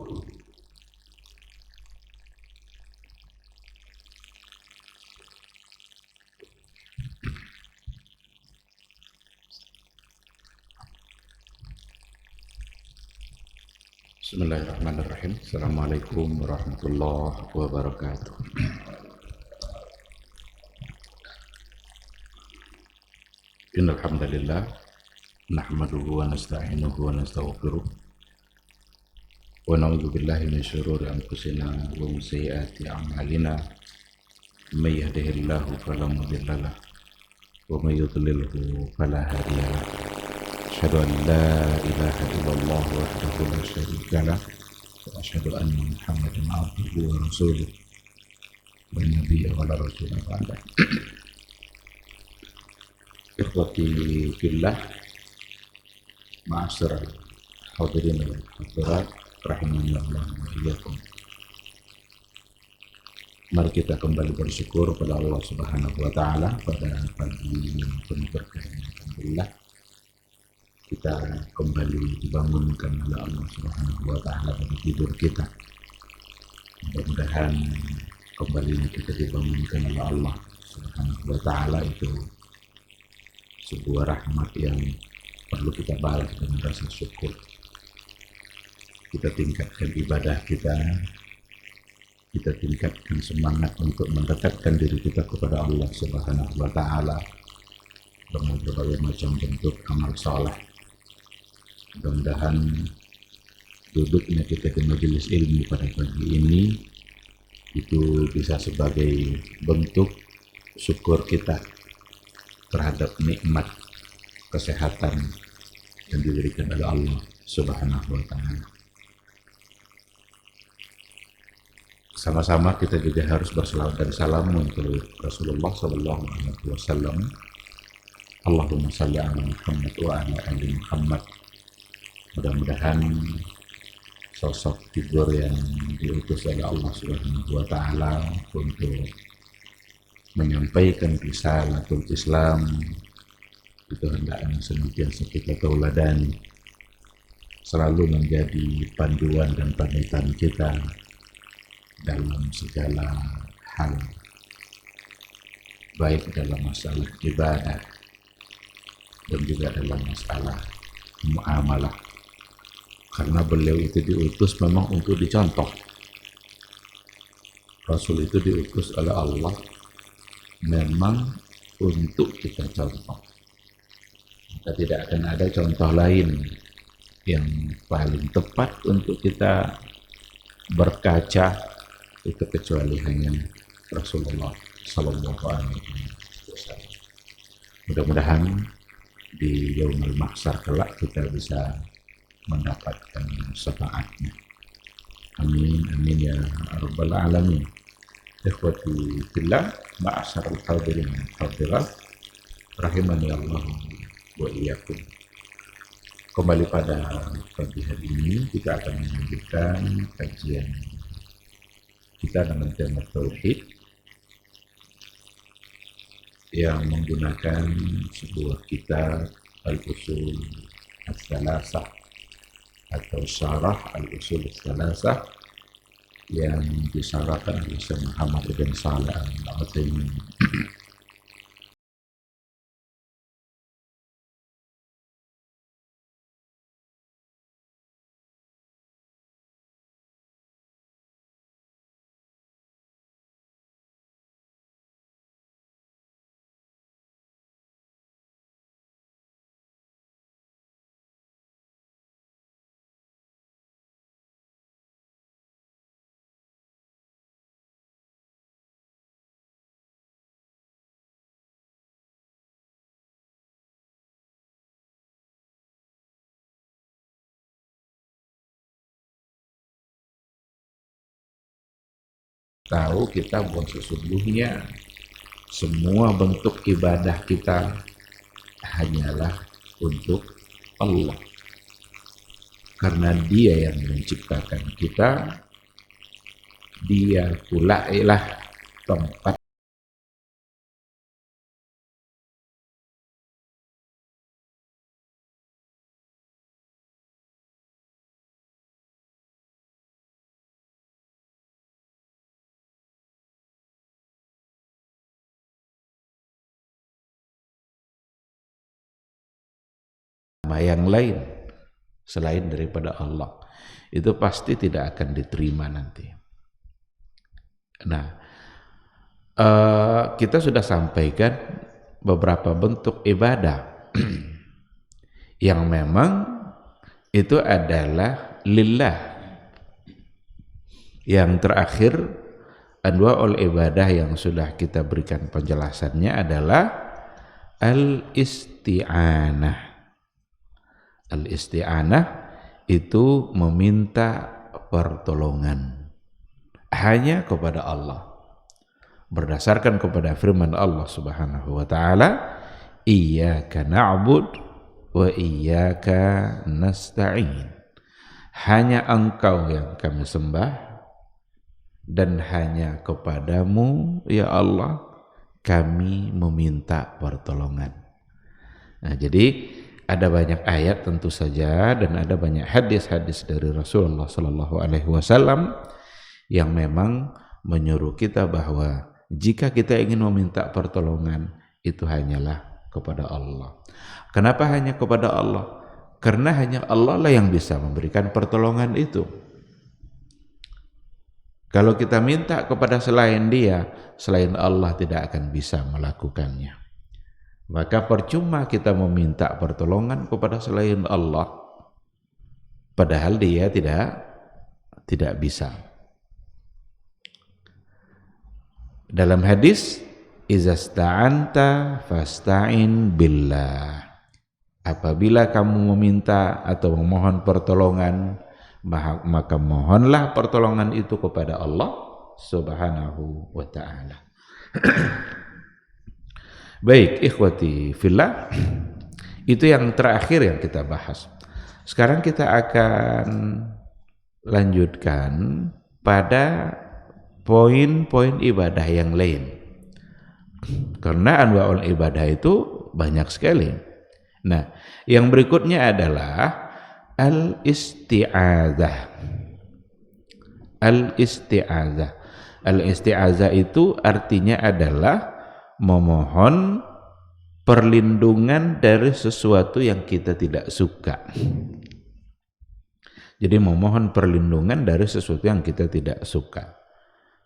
Bismillahirrahmanirrahim. Assalamualaikum warahmatullahi wabarakatuh. Innal hamdalillah nahmaduhu wa nasta'inuhu wa nastaghfiruh wa na'udzu billahi min shururi anfusina wa min sayyiati a'malina. May yahdihillahu fala mudilla lahu wa may yudlilhu fala hadiya lahu. Asyhadu an la ilaha illallah wahdahu la syarika lah wa asyhadu anna Muhammadan abduhu wa rasuluh wa nabiyya wa la rasula ba'da. Ikhwati fillah, ma'asyiral hadirin wal hadirat rahimani Allah wa iyyakum. Mari kita kembali bersyukur pada Allah Subhanahu wa taala pada pagi yang penuh berkah. Alhamdulillah kita kembali dibangunkan oleh Allah Subhanahu wa taala dari tidur kita. Mudah-mudahan kembali kita dibangunkan oleh Allah Subhanahu wa taala itu sebuah rahmat yang perlu kita balas dengan rasa syukur. Kita tingkatkan ibadah kita tingkatkan semangat untuk mendekatkan diri kita kepada Allah Subhanahu wa taala dengan berbagai macam bentuk amal saleh. Mudah-mudahan duduknya kita di majelis ilmu pada pagi ini itu bisa sebagai bentuk syukur kita terhadap nikmat kesehatan yang diberikan oleh Allah Subhanahu wa taala. Sama-sama kita juga harus berselawat dan salam untuk Rasulullah sallallahu alaihi wasallam. Allahumma shalli ala Muhammad wa ala ali Muhammad. Mudah-mudahan sosok figur yang diutus oleh Allah Subhanahu wa taala untuk menyampaikan risalatul Islam itu hendaknya senantiasa kita tauladani, selalu menjadi panduan dan panutan kita dalam segala hal, baik dalam masalah ibadah dan juga dalam masalah muamalah, karena beliau itu diutus memang untuk dicontoh. Rasul itu diutus oleh Allah memang untuk kita contoh. Kita tidak akan ada contoh lain yang paling tepat untuk kita berkaca itu kecuali hanya Rasulullah Sallallahu Alaihi Wasallam. Mudah-mudahan di yaumul mahsyar kelak kita bisa mendapatkan syafaatnya. Amin amin ya rabbal alamin. Ikhwati fillah, ma'asyiral hadirin wal hadirat rahimani Allah wa iyyakum. Kembali pada pagi hari ini kita akan melanjutkan kajian kita dengan tema tauhid yang menggunakan sebuah kitab Al-Usul Ats-Tsalatsah atau Syarah Al-Usul Ats-Tsalatsah yang disarahkan oleh Syekh Muhammad bin Shalih Al-Utsaimin. Tahu kita bahwa sesungguhnya semua bentuk ibadah kita hanyalah untuk Allah, karena Dia yang menciptakan kita, Dia pula ialah tempat sama yang lain selain daripada Allah, itu pasti tidak akan diterima nanti. Nah, kita sudah sampaikan beberapa bentuk ibadah yang memang itu adalah lillah. Yang terakhir, anwaul ibadah yang sudah kita berikan penjelasannya adalah al-isti'anah. Al-isti'anah itu meminta pertolongan hanya kepada Allah. Berdasarkan kepada firman Allah Subhanahu wa taala, iyyaka na'bud wa iyyaka nasta'in. Hanya Engkau yang kami sembah dan hanya kepadamu ya Allah kami meminta pertolongan. Nah, jadi ada banyak ayat tentu saja dan ada banyak hadis-hadis dari Rasulullah sallallahu alaihi wasallam yang memang menyuruh kita bahwa jika kita ingin meminta pertolongan itu hanyalah kepada Allah. Kenapa hanya kepada Allah? Karena hanya Allah lah yang bisa memberikan pertolongan itu. Kalau kita minta kepada selain Dia, selain Allah tidak akan bisa melakukannya. Maka percuma kita meminta pertolongan kepada selain Allah, padahal Dia tidak bisa. Dalam hadis, iza sta'anta fasta'in billah. Apabila kamu meminta atau memohon pertolongan, maka mohonlah pertolongan itu kepada Allah Subhanahu wa ta'ala. Baik, ikhwati fillah, itu yang terakhir yang kita bahas. Sekarang kita akan lanjutkan pada poin-poin ibadah yang lain. Karena anwa'ul ibadah itu banyak sekali. Nah, yang berikutnya adalah al-isti'adzah. Al-isti'adzah. Al-isti'adzah itu artinya adalah memohon perlindungan dari sesuatu yang kita tidak suka. Jadi memohon perlindungan dari sesuatu yang kita tidak suka.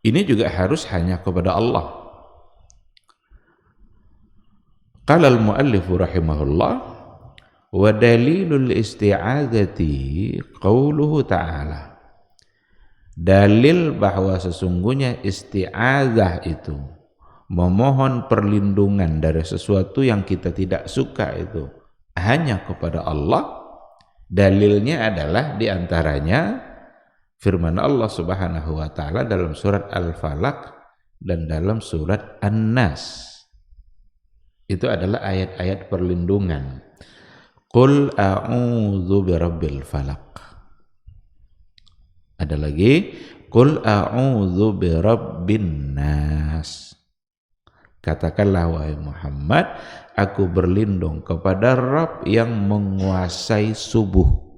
Ini juga harus hanya kepada Allah. Qala al-muallif rahimahullah, wa dalilul isti'adzati qauluhu ta'ala. Dalil bahwa sesungguhnya isti'adzah itu memohon perlindungan dari sesuatu yang kita tidak suka itu hanya kepada Allah. Dalilnya adalah diantaranya firman Allah Subhanahu wa ta'ala dalam surat Al-Falaq dan dalam surat An-Nas. Itu adalah ayat-ayat perlindungan. Qul a'udzu birabbil falaq. Ada lagi, qul a'udzu birabbin nas. Katakanlah wahai Muhammad, aku berlindung kepada Rabb yang menguasai subuh.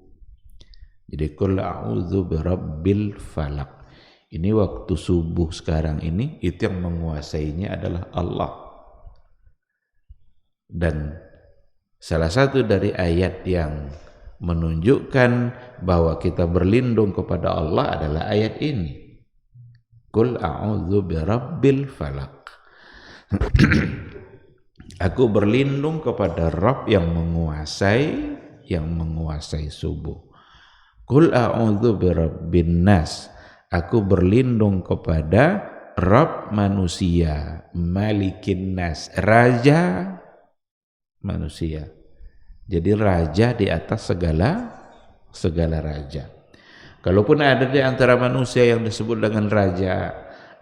Jadi qul a'udzu birabbil falaq. Ini waktu subuh sekarang ini, itu yang menguasainya adalah Allah. Dan salah satu dari ayat yang menunjukkan bahwa kita berlindung kepada Allah adalah ayat ini. Qul a'udzu birabbil falaq. Aku berlindung kepada Rabb yang menguasai subuh. Qul a'udzu birabbin nas. Aku berlindung kepada Rabb manusia, Malikin nas, raja manusia. Jadi raja di atas segala raja. Kalaupun ada di antara manusia yang disebut dengan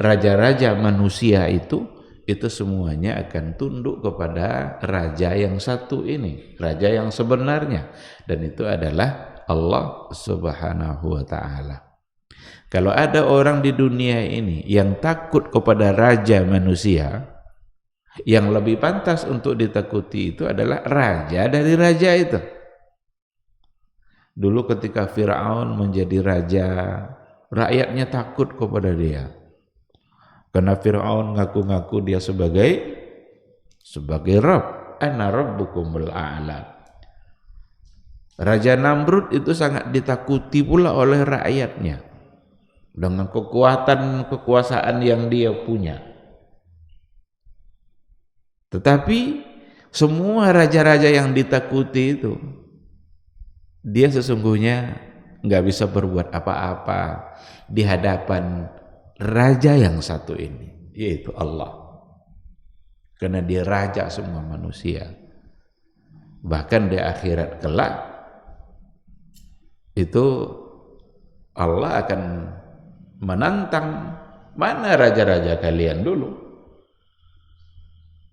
raja-raja manusia itu semuanya akan tunduk kepada raja yang satu ini, raja yang sebenarnya, dan itu adalah Allah Subhanahu wa ta'ala. Kalau ada orang di dunia ini yang takut kepada raja manusia, yang lebih pantas untuk ditakuti itu adalah raja dari raja itu. Dulu ketika Fir'aun menjadi raja, rakyatnya takut kepada dia. Karena Fir'aun ngaku-ngaku dia sebagai Rabb. Ana rabbukumul a'la. Raja Namrud itu sangat ditakuti pula oleh rakyatnya dengan kekuasaan yang dia punya. Tetapi semua raja-raja yang ditakuti itu, dia sesungguhnya nggak bisa berbuat apa-apa di hadapan raja yang satu ini, yaitu Allah. Karena dia raja semua manusia. Bahkan di akhirat kelak itu Allah akan menantang, mana raja-raja kalian dulu?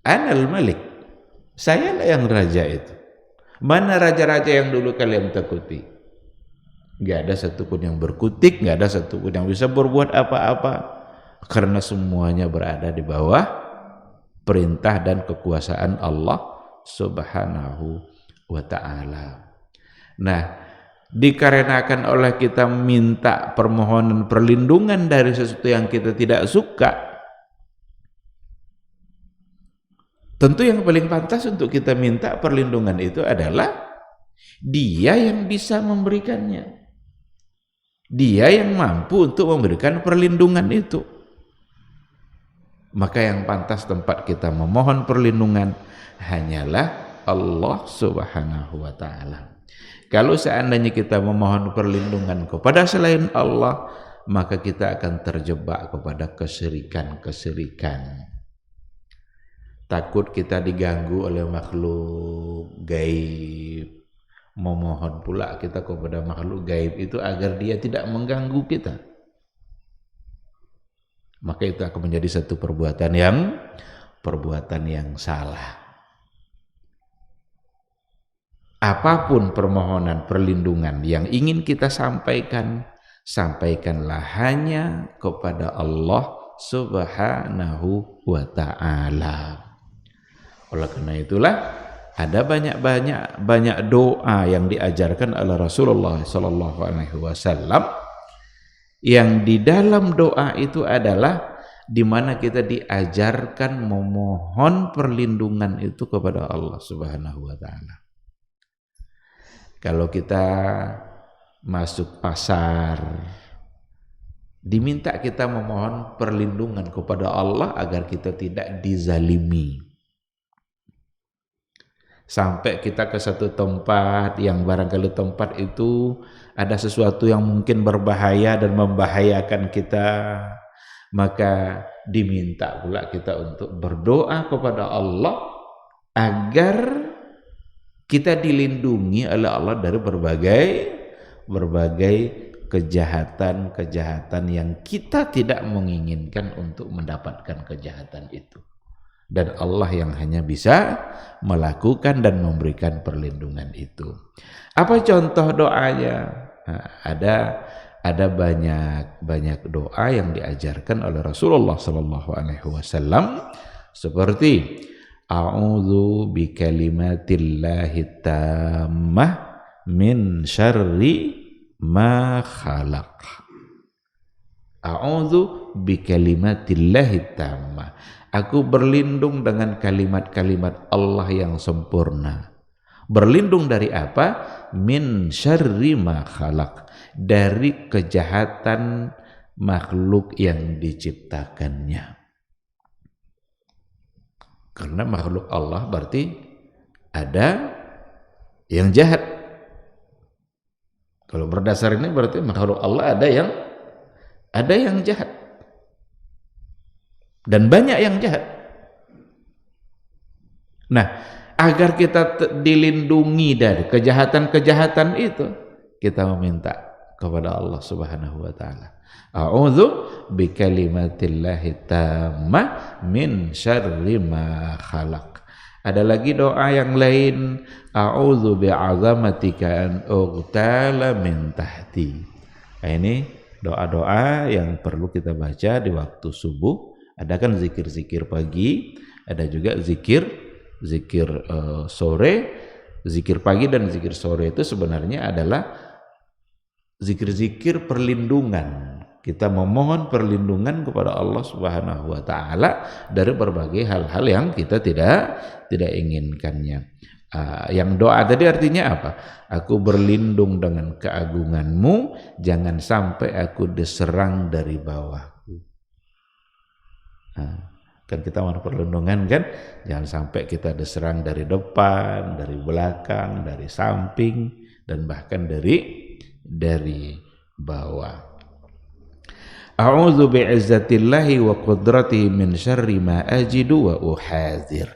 Anal Malik, sayalah yang raja itu. Mana raja-raja yang dulu kalian takuti? Gak ada satupun yang berkutik, gak ada satupun yang bisa berbuat apa-apa, karena semuanya berada di bawah perintah dan kekuasaan Allah Subhanahu wa ta'ala. Nah, dikarenakan oleh kita minta permohonan perlindungan dari sesuatu yang kita tidak suka, tentu yang paling pantas untuk kita minta perlindungan itu adalah Dia yang bisa memberikannya. Dia yang mampu untuk memberikan perlindungan itu. Maka yang pantas tempat kita memohon perlindungan hanyalah Allah Subhanahu wa ta'ala. Kalau seandainya kita memohon perlindungan kepada selain Allah, maka kita akan terjebak kepada kesyirikan-kesyirikan. Takut kita diganggu oleh makhluk gaib. Memohon pula kita kepada makhluk gaib itu agar dia tidak mengganggu kita. Maka itu akan menjadi satu perbuatan yang salah. Apapun permohonan perlindungan yang ingin kita sampaikan, sampaikanlah hanya kepada Allah Subhanahu wa ta'ala. Oleh karena itulah ada banyak doa yang diajarkan oleh Rasulullah sallallahu alaihi wasallam, yang di dalam doa itu adalah di mana kita diajarkan memohon perlindungan itu kepada Allah Subhanahu wa ta'ala. Kalau kita masuk pasar, diminta kita memohon perlindungan kepada Allah agar kita tidak dizalimi. Sampai kita ke satu tempat yang barangkali tempat itu ada sesuatu yang mungkin berbahaya dan membahayakan kita, maka diminta pula kita untuk berdoa kepada Allah agar kita dilindungi oleh Allah dari berbagai kejahatan yang kita tidak menginginkan untuk mendapatkan kejahatan itu. Dan Allah yang hanya bisa melakukan dan memberikan perlindungan itu. Apa contoh doanya? Nah, ada banyak doa yang diajarkan oleh Rasulullah sallallahu alaihi wasallam, seperti a'udzu bikalimatillahi tammah min syarri ma khalaq. A'udzu bikalimatillahi tammah. Aku berlindung dengan kalimat-kalimat Allah yang sempurna. Berlindung dari apa? Min syarri ma khalaq, dari kejahatan makhluk yang diciptakannya. Karena makhluk Allah berarti ada yang jahat. Kalau berdasar ini berarti makhluk Allah ada yang jahat. Dan banyak yang jahat. Nah, agar kita dilindungi dari kejahatan-kejahatan itu, kita meminta kepada Allah Subhanahu wa ta'ala. A'udzu bikalimatillahi tammah min syarri ma khalaq. Ada lagi doa yang lain, a'udzu bi'azamatika an ughtala min tahti. Nah, ini doa-doa yang perlu kita baca di waktu subuh. Ada kan zikir-zikir pagi, ada juga zikir sore. Zikir pagi dan zikir sore itu sebenarnya adalah zikir-zikir perlindungan. Kita memohon perlindungan kepada Allah Subhanahu wa ta'ala dari berbagai hal-hal yang kita tidak inginkannya. Yang doa tadi artinya apa? Aku berlindung dengan keagunganmu, jangan sampai aku diserang dari bawah. Kan kita mau perlindungan kan, jangan sampai kita diserang dari depan, dari belakang, dari samping, dan bahkan dari bawah. A'udzu bi'izzatillahi wa qudratihi min syarri ma ajidu wa uhadzir.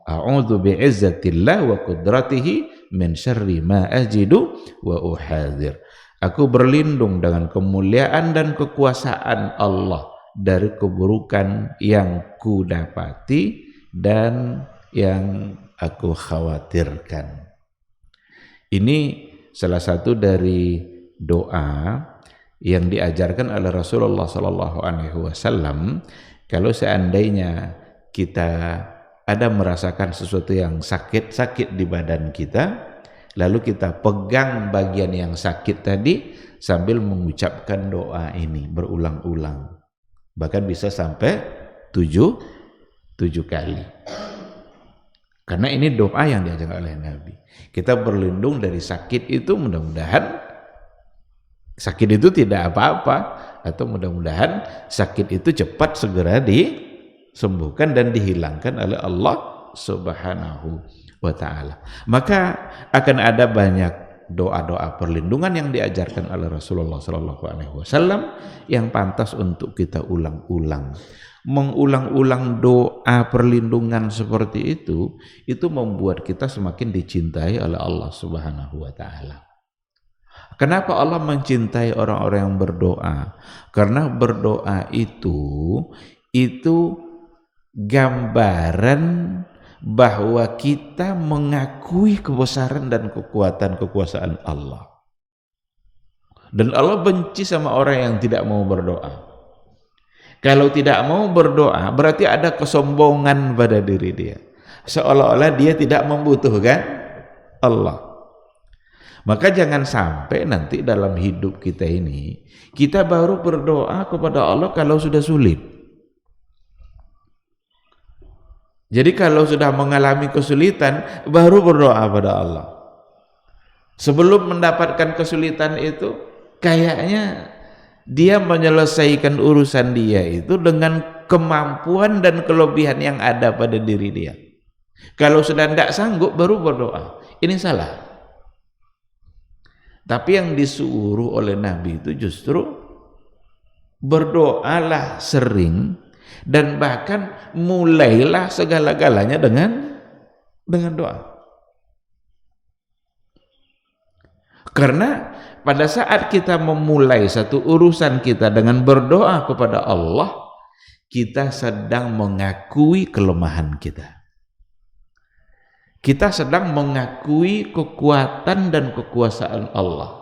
A'udzu bi'izzatillah wa qudratihi min syarri ma ajidu wa uhadzir. Aku berlindung dengan kemuliaan dan kekuasaan Allah dari keburukan yang ku dapati dan yang aku khawatirkan. Ini salah satu dari doa yang diajarkan oleh Rasulullah SAW. Kalau seandainya kita ada merasakan sesuatu yang sakit di badan kita, lalu kita pegang bagian yang sakit tadi sambil mengucapkan doa ini berulang-ulang, bahkan bisa sampai 7 kali. Karena ini doa yang diajarkan oleh Nabi. Kita berlindung dari sakit itu, mudah-mudahan sakit itu tidak apa-apa, atau mudah-mudahan sakit itu cepat segera disembuhkan dan dihilangkan oleh Allah Subhanahu wa ta'ala. Maka akan ada banyak doa-doa perlindungan yang diajarkan oleh Rasulullah SAW yang pantas untuk kita ulang-ulang. Mengulang-ulang doa perlindungan seperti itu membuat kita semakin dicintai oleh Allah Subhanahu wa ta'ala. Kenapa Allah mencintai orang-orang yang berdoa? Karena berdoa itu gambaran bahwa kita mengakui kebesaran dan kekuasaan Allah. Dan Allah benci sama orang yang tidak mau berdoa. Kalau tidak mau berdoa, berarti ada kesombongan pada diri dia. Seolah-olah dia tidak membutuhkan Allah. Maka jangan sampai nanti dalam hidup kita ini, kita baru berdoa kepada Allah kalau sudah sulit. Jadi kalau sudah mengalami kesulitan, baru berdoa pada Allah. Sebelum mendapatkan kesulitan itu, kayaknya dia menyelesaikan urusan dia itu dengan kemampuan dan kelebihan yang ada pada diri dia. Kalau sudah tidak sanggup, baru berdoa. Ini salah. Tapi yang disuruh oleh Nabi itu justru berdoalah sering, dan bahkan mulailah segala-galanya dengan doa. Karena pada saat kita memulai satu urusan kita dengan berdoa kepada Allah, kita sedang mengakui kelemahan kita. Kita sedang mengakui kekuatan dan kekuasaan Allah.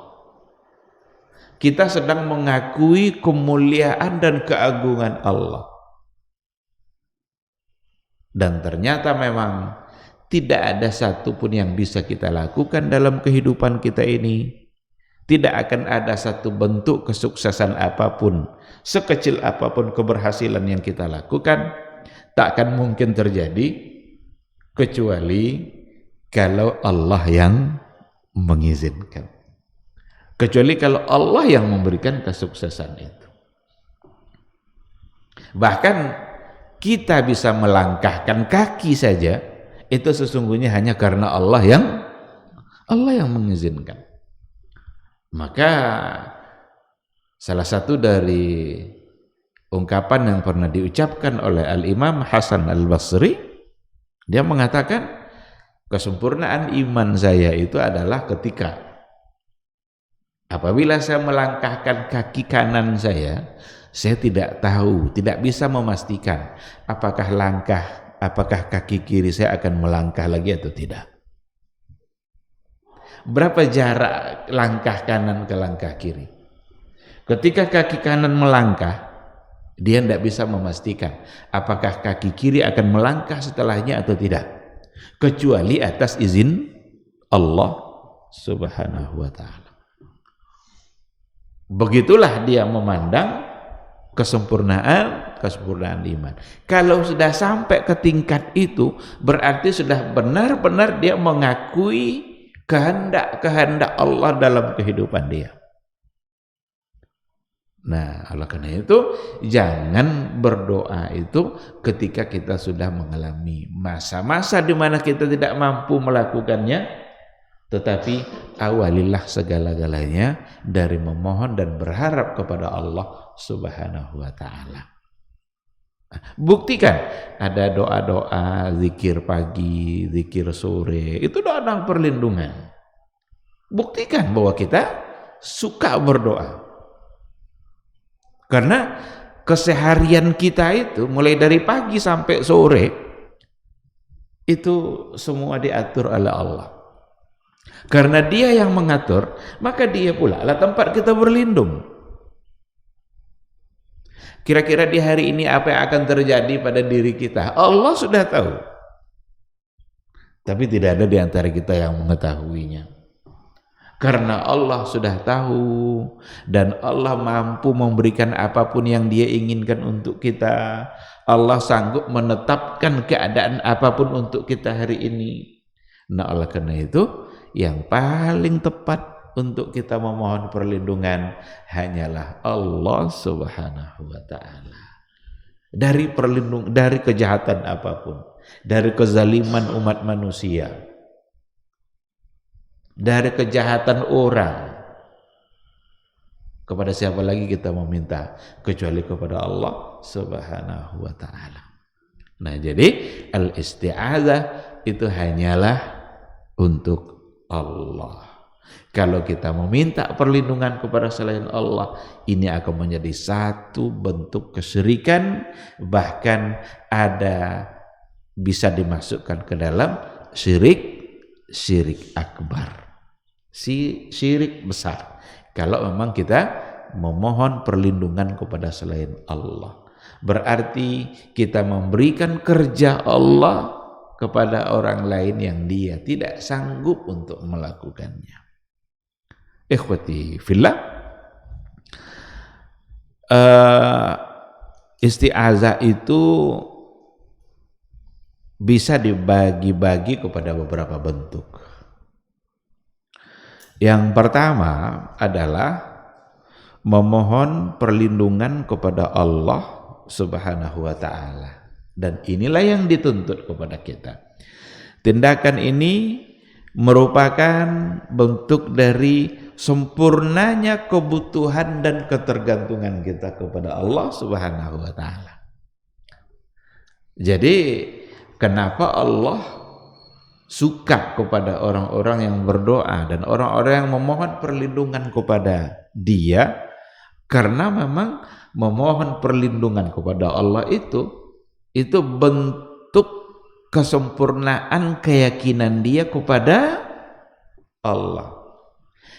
Kita sedang mengakui kemuliaan dan keagungan Allah. Dan ternyata memang tidak ada satupun yang bisa kita lakukan dalam kehidupan kita ini. Tidak akan ada satu bentuk kesuksesan apapun, sekecil apapun keberhasilan yang kita lakukan, tak akan mungkin terjadi kecuali kalau Allah yang mengizinkan. Kecuali kalau Allah yang memberikan kesuksesan itu. Bahkan kita bisa melangkahkan kaki saja, itu sesungguhnya hanya karena Allah yang mengizinkan. Maka salah satu dari ungkapan yang pernah diucapkan oleh Al-Imam Hasan Al-Basri, dia mengatakan kesempurnaan iman saya itu adalah ketika apabila saya melangkahkan kaki kanan saya tidak tahu, tidak bisa memastikan apakah kaki kiri saya akan melangkah lagi atau tidak. Berapa jarak langkah kanan ke langkah kiri? Ketika kaki kanan melangkah, dia tidak bisa memastikan apakah kaki kiri akan melangkah setelahnya atau tidak, kecuali atas izin Allah Subhanahu wa ta'ala. Begitulah dia memandang kesempurnaan kesempurnaan iman. Kalau sudah sampai ke tingkat itu, berarti sudah benar-benar dia mengakui kehendak Allah dalam kehidupan dia. Nah, oleh karena itu jangan berdoa itu ketika kita sudah mengalami masa-masa di mana kita tidak mampu melakukannya, tetapi awalilah segala-galanya dari memohon dan berharap kepada Allah Subhanahu wa taala. Buktikan ada doa-doa zikir pagi, zikir sore, itu doa perlindungan. Buktikan bahwa kita suka berdoa. Karena keseharian kita itu mulai dari pagi sampai sore itu semua diatur oleh Allah. Karena dia yang mengatur, maka dia pula lah tempat kita berlindung. Kira-kira di hari ini apa yang akan terjadi pada diri kita, Allah sudah tahu. Tapi tidak ada di antara kita yang mengetahuinya. Karena Allah sudah tahu dan Allah mampu memberikan apapun yang dia inginkan untuk kita. Allah sanggup menetapkan keadaan apapun untuk kita hari ini. Nah, oleh karena itu yang paling tepat untuk kita memohon perlindungan hanyalah Allah Subhanahu wa taala. Dari kejahatan apapun, dari kezaliman umat manusia, dari kejahatan orang. Kepada siapa lagi kita meminta kecuali kepada Allah Subhanahu wa taala. Nah, jadi al-isti'adzah itu hanyalah untuk Allah. Kalau kita meminta perlindungan kepada selain Allah, ini akan menjadi satu bentuk kesyirikan, bahkan bisa dimasukkan ke dalam syirik akbar. Syirik besar kalau memang kita memohon perlindungan kepada selain Allah. Berarti kita memberikan kerja Allah kepada orang lain yang dia tidak sanggup untuk melakukannya. Ikhwati fillah, isti'azah itu bisa dibagi-bagi kepada beberapa bentuk. Yang pertama adalah memohon perlindungan kepada Allah Subhanahu wa taala. Dan inilah yang dituntut kepada kita. Tindakan ini merupakan bentuk dari sempurnanya kebutuhan dan ketergantungan kita kepada Allah Subhanahu wa taala. Jadi, kenapa Allah suka kepada orang-orang yang berdoa dan orang-orang yang memohon perlindungan kepada Dia? Karena memang memohon perlindungan kepada Allah itu bentuk kesempurnaan keyakinan dia kepada Allah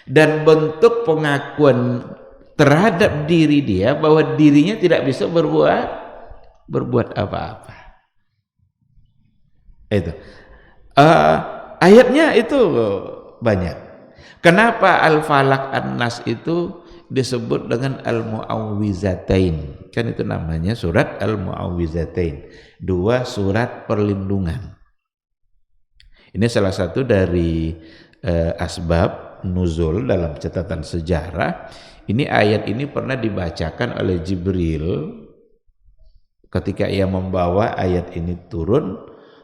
dan bentuk pengakuan terhadap diri dia bahwa dirinya tidak bisa berbuat apa-apa. Itu ayatnya itu banyak. Kenapa Al-Falaq An-Nas itu disebut dengan Al-Mu'awwizatain? Kan itu namanya surat Al-Mu'awwizatain, 2 surat perlindungan. Ini salah satu dari asbab nuzul dalam catatan sejarah. Ini ayat ini pernah dibacakan oleh Jibril ketika ia membawa ayat ini turun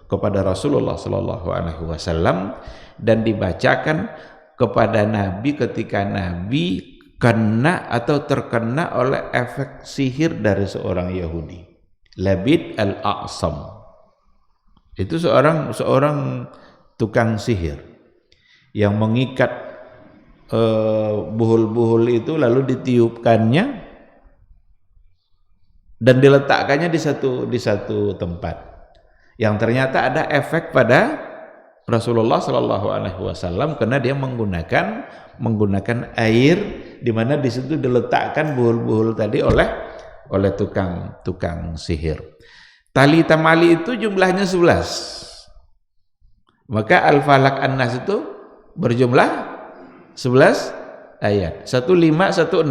kepada Rasulullah sallallahu alaihi wasallam dan dibacakan kepada Nabi ketika Nabi kena atau terkena oleh efek sihir dari seorang Yahudi, Labid al-A'sam. Itu seorang tukang sihir yang mengikat buhul-buhul itu lalu ditiupkannya dan diletakkannya di satu tempat yang ternyata ada efek pada Rasulullah Shallallahu Alaihi Wasallam karena dia menggunakan air di mana di situ diletakkan buhul-buhul tadi oleh tukang sihir. Tali tamali itu jumlahnya 11. Maka Al-Falaq An-Nas itu berjumlah 11 ayat. 1516.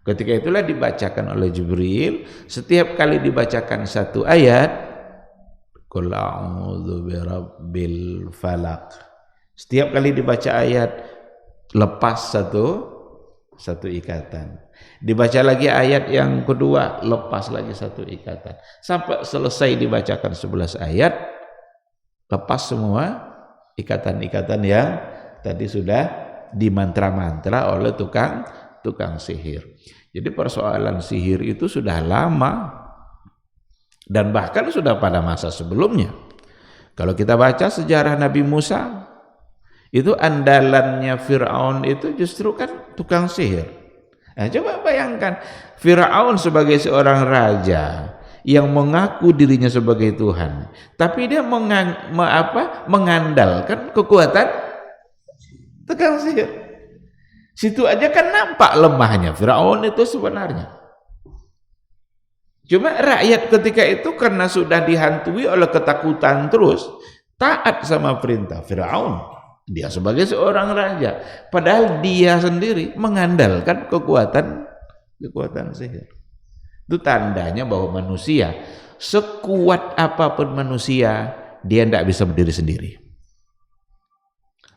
Ketika itulah dibacakan oleh Jibril. Setiap kali dibacakan satu ayat, Qul a'udzu birabbil falaq. Setiap kali dibaca ayat, lepas satu ikatan. Dibaca lagi ayat yang kedua, lepas lagi satu ikatan. Sampai selesai dibacakan 11 ayat, lepas semua ikatan-ikatan yang tadi sudah dimantra-mantra oleh tukang sihir. Jadi persoalan sihir itu sudah lama dan bahkan sudah pada masa sebelumnya. Kalau kita baca sejarah Nabi Musa, itu andalannya Fir'aun itu justru kan tukang sihir. Nah, coba bayangkan Fir'aun sebagai seorang raja yang mengaku dirinya sebagai Tuhan, tapi dia mengandalkan kekuatan tukang sihir. Situ aja kan nampak lemahnya Fir'aun itu sebenarnya. Cuma rakyat ketika itu karena sudah dihantui oleh ketakutan terus taat sama perintah Fir'aun. Dia sebagai seorang raja, padahal dia sendiri mengandalkan kekuatan sihir. Itu tandanya bahwa manusia, sekuat apapun manusia, dia tidak bisa berdiri sendiri.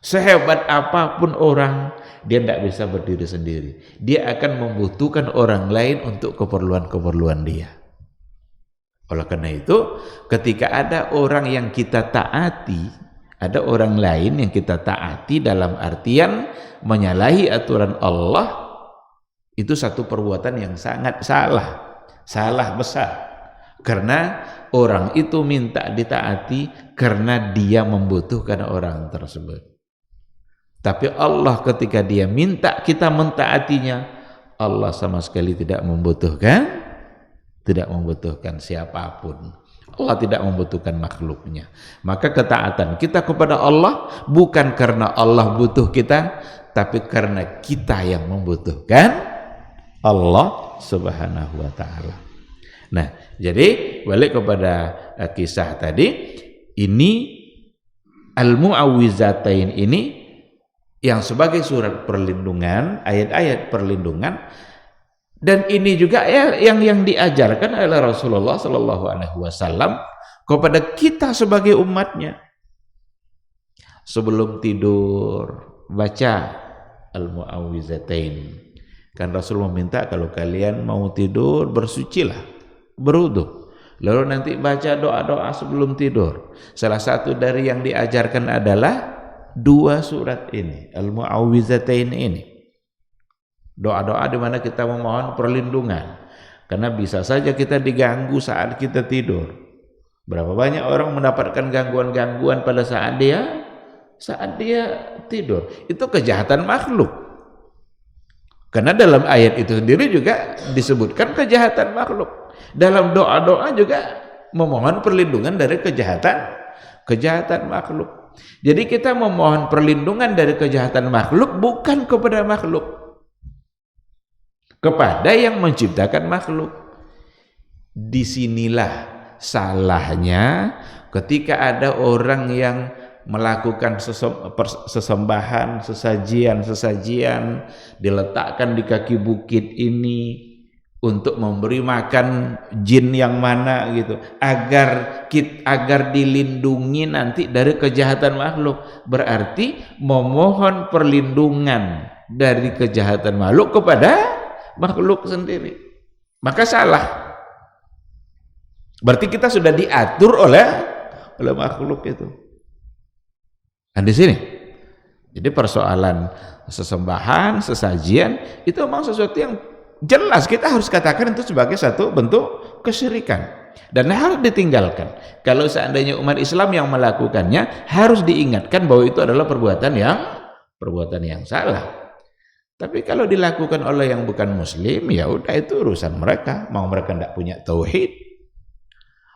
Sehebat apapun orang, dia tidak bisa berdiri sendiri. Dia akan membutuhkan orang lain untuk keperluan-keperluan dia. Oleh karena itu, ketika ada orang yang kita taati, ada orang lain yang kita taati dalam artian menyalahi aturan Allah, itu satu perbuatan yang sangat salah besar. Karena orang itu minta ditaati karena dia membutuhkan orang tersebut. Tapi Allah ketika dia minta kita mentaatinya, Allah sama sekali tidak membutuhkan siapapun. Allah tidak membutuhkan makhluknya. Maka ketaatan kita kepada Allah bukan karena Allah butuh kita, tapi karena kita yang membutuhkan Allah Subhanahu wa ta'ala. Nah, jadi balik kepada kisah tadi, ini Al-Mu'awwizatain ini yang sebagai surat perlindungan, ayat-ayat perlindungan, dan ini juga yang diajarkan oleh Rasulullah Sallallahu Alaihi Wasallam kepada kita sebagai umatnya. Sebelum tidur baca Al-Mu'awwizatain. Kan Rasul meminta kalau kalian mau tidur bersucilah, berwudu. Lalu nanti baca doa-doa sebelum tidur. Salah satu dari yang diajarkan adalah dua surat ini, Al-Mu'awwizatain ini. Doa-doa di mana kita memohon perlindungan. Karena bisa saja kita diganggu saat kita tidur. Berapa banyak orang mendapatkan gangguan-gangguan pada saat dia tidur. Itu kejahatan makhluk. Karena dalam ayat itu sendiri juga disebutkan kejahatan makhluk. Dalam doa-doa juga memohon perlindungan dari kejahatan makhluk. Jadi kita memohon perlindungan dari kejahatan makhluk bukan kepada makhluk, kepada yang menciptakan makhluk. Disinilah salahnya ketika ada orang yang melakukan sesembahan, sesajian diletakkan di kaki bukit ini untuk memberi makan jin yang mana gitu, agar dilindungi nanti dari kejahatan makhluk. Berarti memohon perlindungan dari kejahatan makhluk kepada makhluk sendiri, maka salah. Berarti kita sudah diatur oleh makhluk itu. Nah, di sini jadi persoalan sesembahan, sesajian itu memang sesuatu yang jelas kita harus katakan itu sebagai satu bentuk kesyirikan dan harus ditinggalkan. Kalau seandainya umat Islam yang melakukannya, harus diingatkan bahwa itu adalah perbuatan yang salah. Tapi kalau dilakukan oleh yang bukan muslim, ya udah itu urusan mereka. Mau mereka tidak punya tauhid,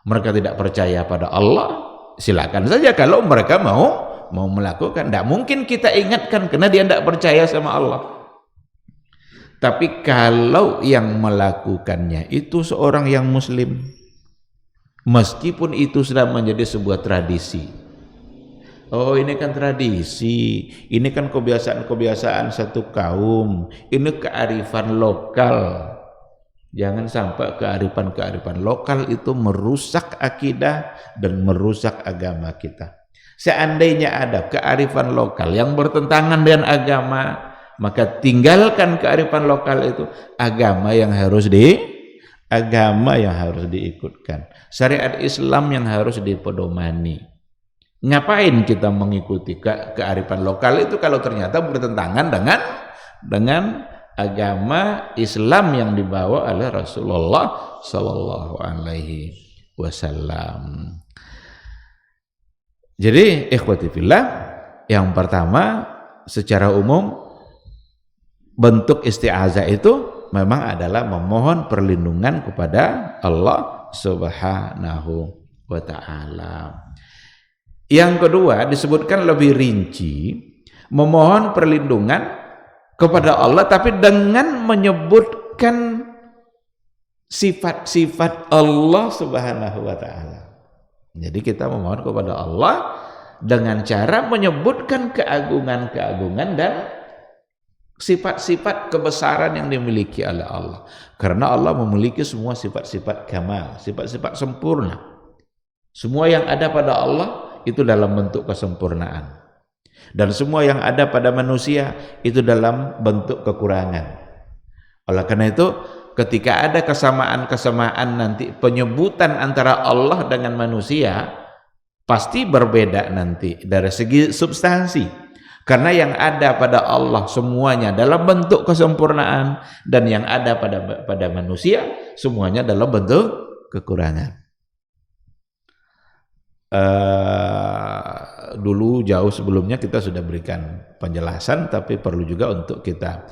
mereka tidak percaya pada Allah, silakan saja. Kalau mereka mau melakukan, tidak mungkin kita ingatkan karena dia tidak percaya sama Allah. Tapi kalau yang melakukannya itu seorang yang muslim, meskipun itu sudah menjadi sebuah tradisi, Oh, ini kan tradisi, ini kan kebiasaan-kebiasaan satu kaum, ini kearifan lokal. Jangan sampai kearifan-kearifan lokal itu merusak akidah dan merusak agama kita. Seandainya ada kearifan lokal yang bertentangan dengan agama, maka tinggalkan kearifan lokal itu, agama yang harus diikutkan. Syariat Islam yang harus dipedomani. Ngapain kita mengikuti kearifan lokal itu kalau ternyata bertentangan dengan agama Islam yang dibawa oleh Rasulullah Sallallahu Alaihi Wasallam. Jadi ikhwati fillah, yang pertama secara umum bentuk isti'azah itu memang adalah memohon perlindungan kepada Allah Subhanahu wa Ta'ala. Yang kedua disebutkan lebih rinci, memohon perlindungan kepada Allah tapi dengan menyebutkan sifat-sifat Allah Subhanahu wa Ta'ala. Jadi kita memohon kepada Allah dengan cara menyebutkan keagungan-keagungan dan sifat-sifat kebesaran yang dimiliki oleh Allah. Karena Allah memiliki semua sifat-sifat kamal, sifat-sifat sempurna. Semua yang ada pada Allah itu dalam bentuk kesempurnaan, dan semua yang ada pada manusia itu dalam bentuk kekurangan. Oleh karena itu, ketika ada kesamaan-kesamaan nanti penyebutan antara Allah dengan manusia pasti berbeda nanti dari segi substansi, karena yang ada pada Allah semuanya dalam bentuk kesempurnaan, dan yang ada pada manusia semuanya dalam bentuk kekurangan. Dulu jauh sebelumnya kita sudah berikan penjelasan, tapi perlu juga untuk kita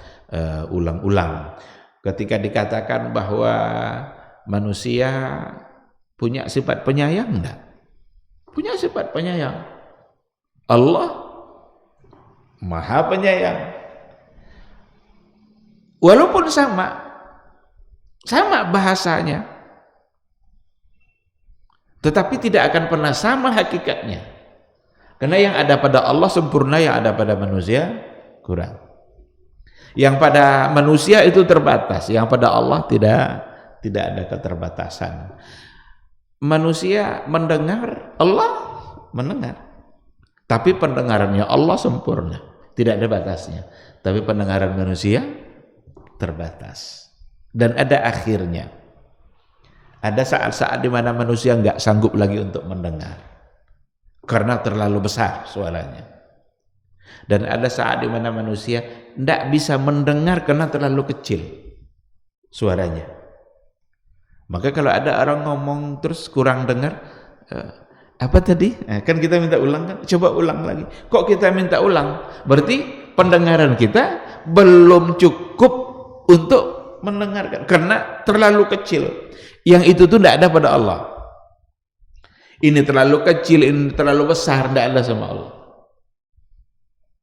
ulang-ulang. Ketika dikatakan bahwa manusia punya sifat penyayang, enggak? Punya sifat penyayang. Allah Maha Penyayang. Walaupun sama bahasanya, tetapi tidak akan pernah sama hakikatnya. Karena yang ada pada Allah sempurna, yang ada pada manusia kurang. Yang pada manusia itu terbatas, yang pada Allah tidak ada keterbatasan. Manusia mendengar, Allah mendengar. Tapi pendengarannya Allah sempurna, tidak ada batasnya. Tapi pendengaran manusia terbatas. Dan ada akhirnya. Ada saat-saat di mana manusia nggak sanggup lagi untuk mendengar karena terlalu besar suaranya. Dan ada saat di mana manusia tidak bisa mendengar karena terlalu kecil suaranya. Maka kalau ada orang ngomong terus kurang dengar, apa tadi? Kan kita minta ulang kan? Coba ulang lagi. Kok kita minta ulang? Berarti pendengaran kita belum cukup untuk mendengarkan karena terlalu kecil. Yang itu tuh tidak ada pada Allah. Ini terlalu kecil, ini terlalu besar, tidak ada sama Allah.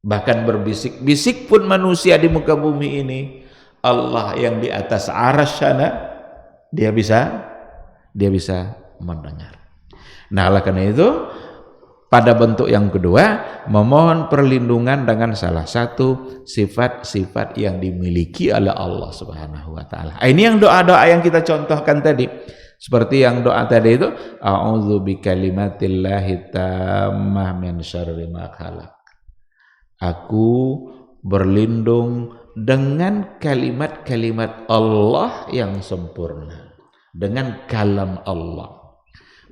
Bahkan berbisik-bisik pun manusia di muka bumi ini, Allah yang di atas arasy sana, dia bisa mendengar. Nah, oleh karena itu, pada bentuk yang kedua, memohon perlindungan dengan salah satu sifat-sifat yang dimiliki oleh Allah Subhanahu wa Ta'ala. Ini yang doa-doa yang kita contohkan tadi. Seperti yang doa tadi itu, a'udzu bikalimatillahi tammah min syarri ma khalaq. Aku berlindung dengan kalimat-kalimat Allah yang sempurna, dengan kalam Allah.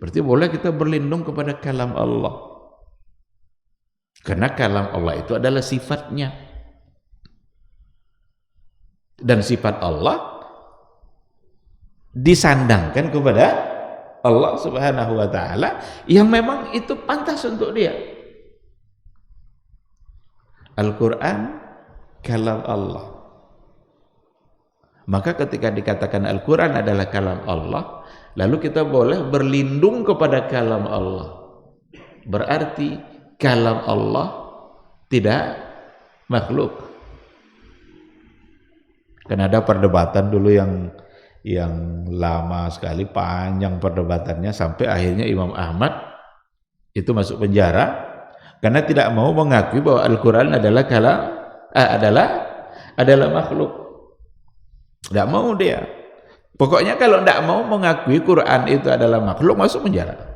Berarti boleh kita berlindung kepada kalam Allah. Karena kalam Allah itu adalah sifatnya. Dan sifat Allah disandangkan kepada Allah Subhanahu wa Ta'ala yang memang itu pantas untuk dia. Al-Quran kalam Allah. Maka ketika dikatakan Al-Quran adalah kalam Allah, lalu kita boleh berlindung kepada kalam Allah. Berarti kalam Allah tidak makhluk. Kan ada perdebatan dulu yang lama sekali, panjang perdebatannya, sampai akhirnya Imam Ahmad itu masuk penjara karena tidak mau mengakui bahwa Al-Quran adalah adalah makhluk. Tidak mau dia. Pokoknya kalau tidak mau mengakui Quran itu adalah makhluk, masuk penjara.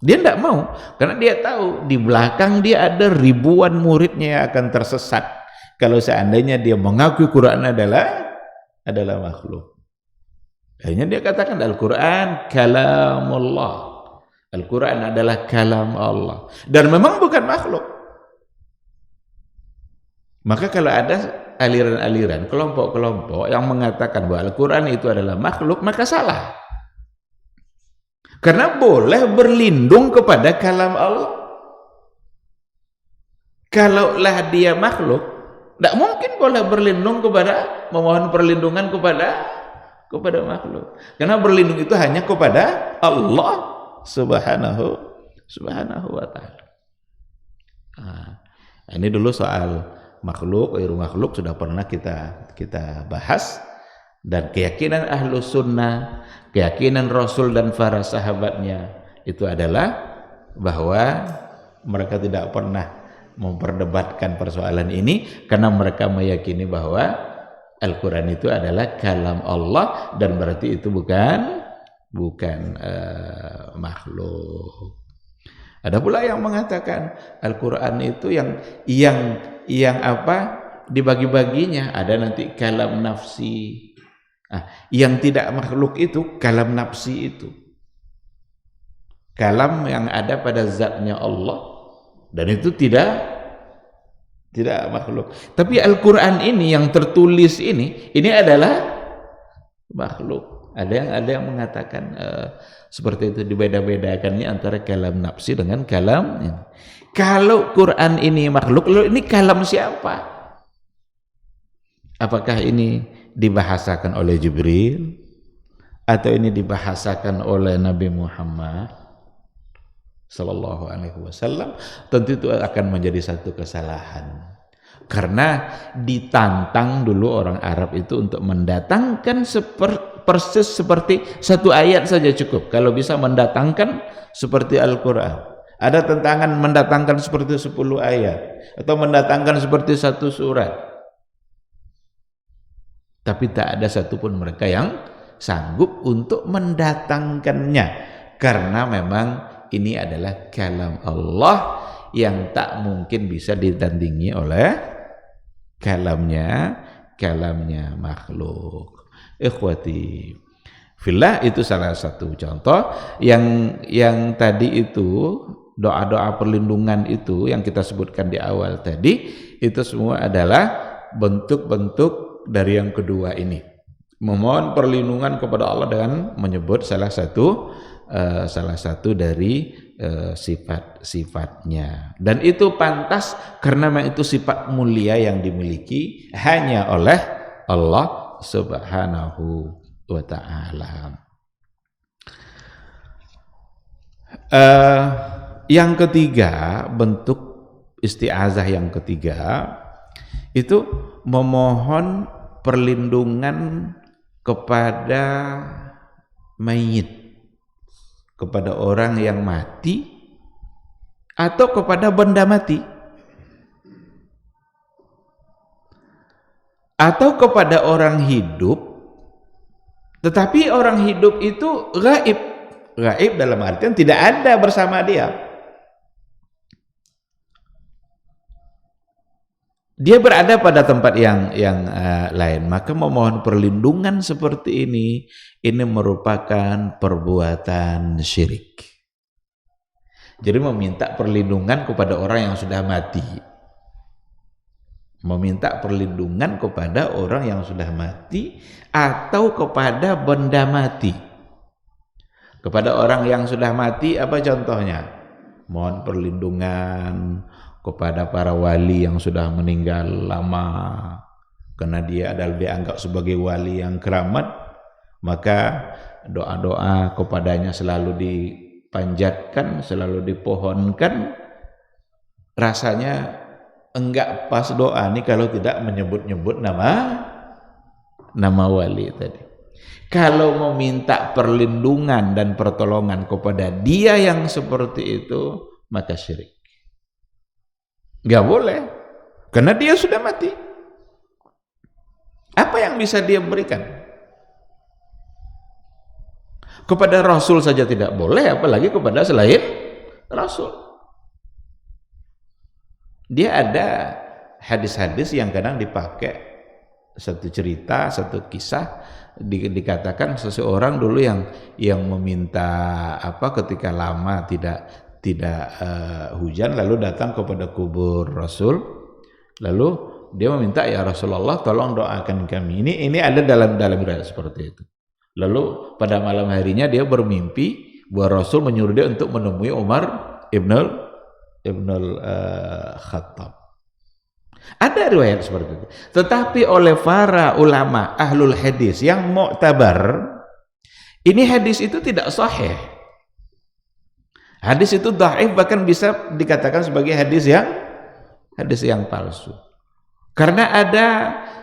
Dia tidak mau, karena dia tahu di belakang dia ada ribuan muridnya yang akan tersesat kalau seandainya dia mengakui Quran adalah makhluk. Akhirnya dia katakan Al-Quran kalamullah. Al-Quran adalah kalam Allah. Dan memang bukan makhluk. Maka kalau ada aliran-aliran, kelompok-kelompok yang mengatakan bahwa Al-Quran itu adalah makhluk, maka salah. Karena boleh berlindung kepada kalam Allah. Kalaulah dia makhluk, tidak mungkin boleh berlindung kepada, memohon perlindungan kepada makhluk. Karena berlindung itu hanya kepada Allah subhanahu wa ta'ala. Ini dulu soal makhluk, ghairu makhluk sudah pernah kita bahas. Dan keyakinan ahlu sunnah, keyakinan Rasul dan para sahabatnya itu adalah bahwa mereka tidak pernah memperdebatkan persoalan ini, karena mereka meyakini bahwa Al-Quran itu adalah kalam Allah, dan berarti itu bukan makhluk. Ada pula yang mengatakan Al-Quran itu yang apa dibagi-baginya, ada nanti kalam nafsi. Yang tidak makhluk itu kalam nafsi itu. Kalam yang ada pada zatnya Allah, dan itu tidak makhluk. Tapi Al-Quran ini yang tertulis ini adalah makhluk. Ada yang mengatakan seperti itu, dibeda-bedakannya antara kalam nafsi dengan kalam ini. Kalau Quran ini makhluk, lalu ini kalam siapa? Apakah ini dibahasakan oleh Jibril, atau ini dibahasakan oleh Nabi Muhammad sallallahu alaihi wasallam? Tentu itu akan menjadi satu kesalahan, karena ditantang dulu orang Arab itu untuk mendatangkan persis seperti satu ayat saja cukup. Kalau bisa mendatangkan seperti Al-Quran, ada tentangan mendatangkan seperti 10 ayat atau mendatangkan seperti satu surat. Tapi tak ada satupun mereka yang sanggup untuk mendatangkannya, karena memang ini adalah kalam Allah yang tak mungkin bisa ditandingi oleh kalamnya makhluk. Ikhwati fillah, itu salah satu contoh. Yang tadi itu doa-doa perlindungan itu yang kita sebutkan di awal tadi, itu semua adalah bentuk-bentuk dari yang kedua ini, memohon perlindungan kepada Allah dengan menyebut salah satu dari sifat-sifatnya, dan itu pantas karena memang itu sifat mulia yang dimiliki hanya oleh Allah subhanahu wa ta'ala. Yang ketiga, bentuk isti'azah yang ketiga itu memohon perlindungan kepada mayit, kepada orang yang mati atau kepada benda mati, atau kepada orang hidup, tetapi orang hidup itu gaib dalam artian tidak ada bersama dia. Dia berada pada tempat yang lain, maka memohon perlindungan seperti ini merupakan perbuatan syirik. Jadi meminta perlindungan kepada orang yang sudah mati, meminta perlindungan kepada orang yang sudah mati atau kepada benda mati. Kepada orang yang sudah mati, apa contohnya? Mohon perlindungan kepada para wali yang sudah meninggal lama, karena dia adalah dianggap sebagai wali yang keramat, maka doa-doa kepadanya selalu dipanjatkan, selalu dipohonkan. Rasanya enggak pas doa ini kalau tidak menyebut-nyebut nama wali tadi. Kalau meminta perlindungan dan pertolongan kepada dia yang seperti itu, maka syirik. Nggak boleh, karena dia sudah mati. Apa yang bisa dia berikan? Kepada Rasul saja tidak boleh, apalagi kepada selain Rasul. Dia ada hadis-hadis yang kadang dipakai, satu cerita, satu kisah, dikatakan seseorang dulu yang meminta ketika lama tidak hujan, lalu datang kepada kubur Rasul, lalu dia meminta, ya Rasulullah tolong doakan kami. Ini ada dalam riwayat seperti itu. Lalu pada malam harinya dia bermimpi bahwa Rasul menyuruh dia untuk menemui Umar ibnul Khattab. Ada riwayat seperti itu. Tetapi oleh para ulama ahlul hadis yang mu'tabar, ini hadis itu tidak sahih. Hadis itu dhaif, bahkan bisa dikatakan sebagai hadis yang palsu. Karena ada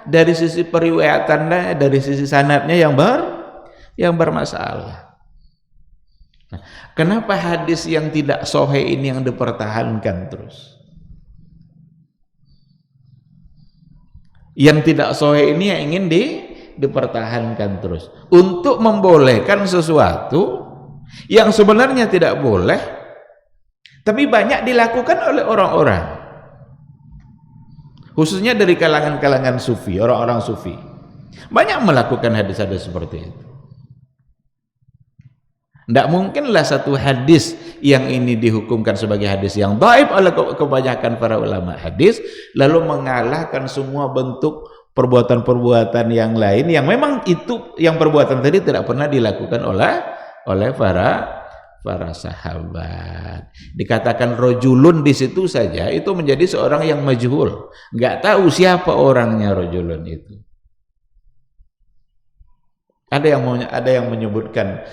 dari sisi periwayatannya, dari sisi sanadnya yang bermasalah. Nah, kenapa hadis yang tidak sahih ini yang dipertahankan terus? Yang tidak sahih ini yang ingin dipertahankan terus untuk membolehkan sesuatu yang sebenarnya tidak boleh, tapi banyak dilakukan oleh orang-orang, khususnya dari kalangan sufi, orang-orang sufi banyak melakukan hadis-hadis seperti itu. Tidak mungkinlah satu hadis yang ini dihukumkan sebagai hadis yang dhaif oleh kebanyakan para ulama hadis, lalu mengalahkan semua bentuk perbuatan-perbuatan yang lain yang memang itu, yang perbuatan tadi tidak pernah dilakukan oleh para sahabat. Dikatakan rojulun di situ saja itu menjadi seorang yang majhul, nggak tahu siapa orangnya rojulun itu. Ada yang menyebutkan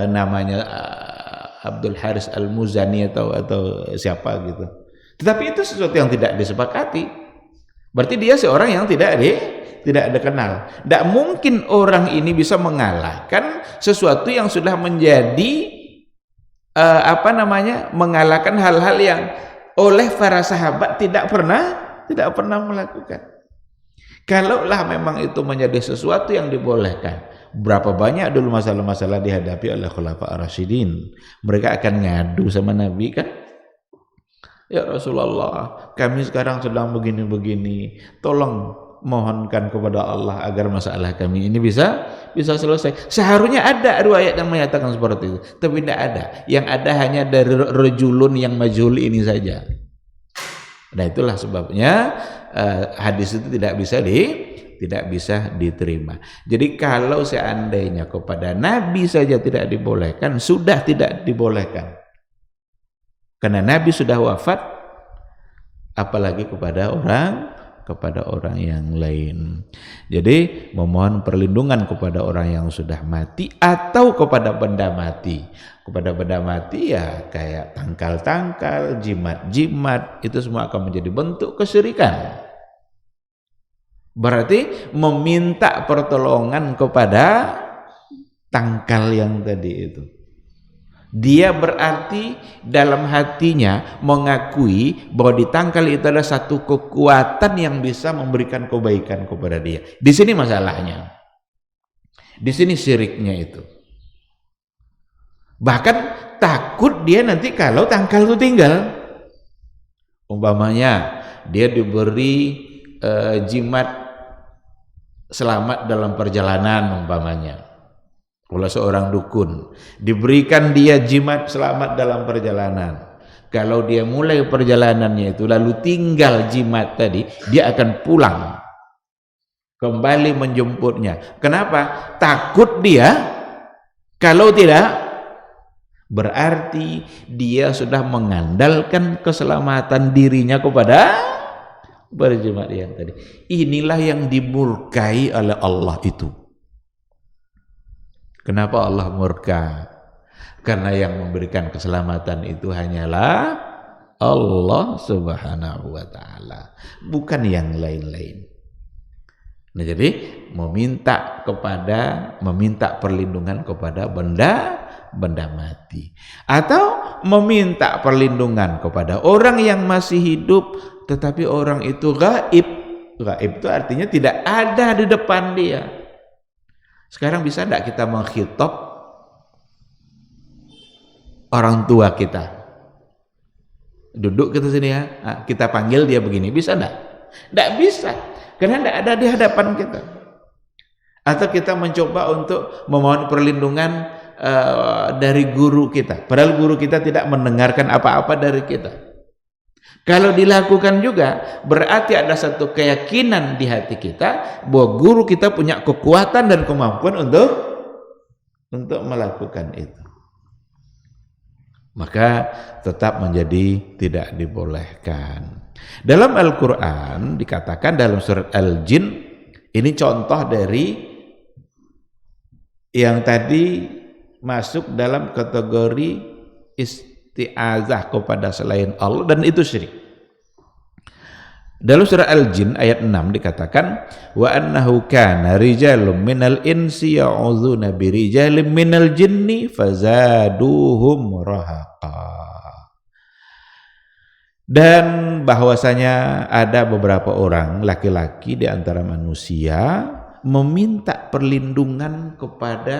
namanya Abdul Haris Al-Muzani atau siapa gitu. Tetapi itu sesuatu yang tidak disepakati. Berarti dia seorang yang tidak dikenal. Tidak mungkin orang ini bisa mengalahkan sesuatu yang sudah menjadi mengalahkan hal-hal yang oleh para sahabat tidak pernah melakukan. Kalaulah memang itu menjadi sesuatu yang dibolehkan, berapa banyak dulu masalah-masalah dihadapi oleh Khulafa Ar-Rasyidin. Mereka akan ngadu sama Nabi kan, ya Rasulullah, kami sekarang sedang begini-begini, tolong mohonkan kepada Allah agar masalah kami ini bisa selesai. Seharusnya ada riwayat yang menyatakan seperti itu, tapi tidak ada. Yang ada hanya dari rajulun yang majhul ini saja. Nah, itulah sebabnya hadis itu tidak bisa diterima. Jadi kalau seandainya kepada Nabi saja tidak dibolehkan, sudah tidak dibolehkan. Karena Nabi sudah wafat, apalagi kepada orang yang lain. Jadi memohon perlindungan kepada orang yang sudah mati atau kepada benda mati. Kepada benda mati ya kayak tangkal-tangkal, jimat-jimat, itu semua akan menjadi bentuk kesyirikan. Berarti meminta pertolongan kepada tangkal yang tadi itu. Dia berarti dalam hatinya mengakui bahwa di tangkal itu ada satu kekuatan yang bisa memberikan kebaikan kepada dia. Di sini masalahnya. Di sini syiriknya itu. Bahkan takut dia nanti kalau tangkal itu tinggal. Umpamanya dia diberi jimat selamat dalam perjalanan umpamanya oleh seorang dukun, diberikan dia jimat selamat dalam perjalanan. Kalau dia mulai perjalanannya itu lalu tinggal jimat tadi, dia akan pulang kembali menjemputnya. Kenapa? Takut dia kalau tidak, berarti dia sudah mengandalkan keselamatan dirinya kepada berjimat yang tadi. Inilah yang dimurkai oleh Allah itu. Kenapa Allah murka? Karena yang memberikan keselamatan itu hanyalah Allah Subhanahu wa ta'ala, bukan yang lain-lain. Nah, jadi meminta perlindungan kepada benda mati, atau meminta perlindungan kepada orang yang masih hidup tetapi orang itu gaib. Gaib itu artinya tidak ada di depan dia. Sekarang bisa tidak kita mengkhitab orang tua kita? Duduk kita sini ya, kita panggil dia begini, bisa enggak? Enggak bisa, karena enggak ada di hadapan kita. Atau kita mencoba untuk memohon perlindungan dari guru kita, padahal guru kita tidak mendengarkan apa-apa dari kita. Kalau dilakukan juga, berarti ada satu keyakinan di hati kita bahwa guru kita punya kekuatan dan kemampuan untuk melakukan itu. Maka tetap menjadi tidak dibolehkan. Dalam Al-Quran dikatakan dalam surat Al-Jin, ini contoh dari yang tadi masuk dalam kategori isti'azah kepada selain Allah, dan itu syirik. Dalam surah Al-Jin ayat 6 dikatakan, wa annahu kana rijalun minal insi ya'udzuna birijalin minal jinni fazaduhum rahaqa. Dan bahwasanya ada beberapa orang laki-laki di antara manusia meminta perlindungan kepada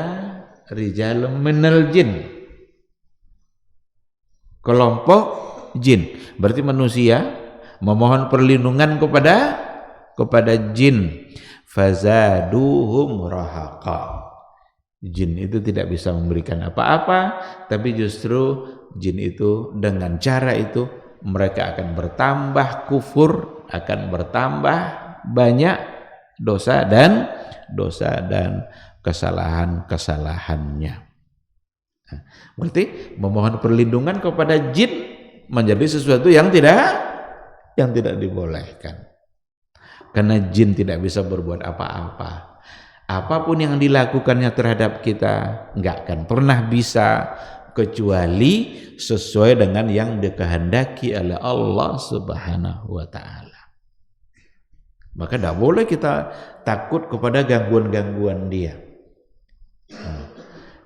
rijalun minal jin, kelompok jin. Berarti manusia memohon perlindungan kepada jin. Fazaduhum rahaqa. Jin itu tidak bisa memberikan apa-apa, tapi justru jin itu dengan cara itu mereka akan bertambah kufur, akan bertambah banyak dosa dan kesalahan-kesalahannya. Berarti memohon perlindungan kepada jin menjadi sesuatu yang tidak dibolehkan. Karena jin tidak bisa berbuat apa-apa. Apapun yang dilakukannya terhadap kita enggak akan pernah bisa kecuali sesuai dengan yang dikehendaki oleh Allah Subhanahu wa taala. Maka tidak boleh kita takut kepada gangguan-gangguan dia.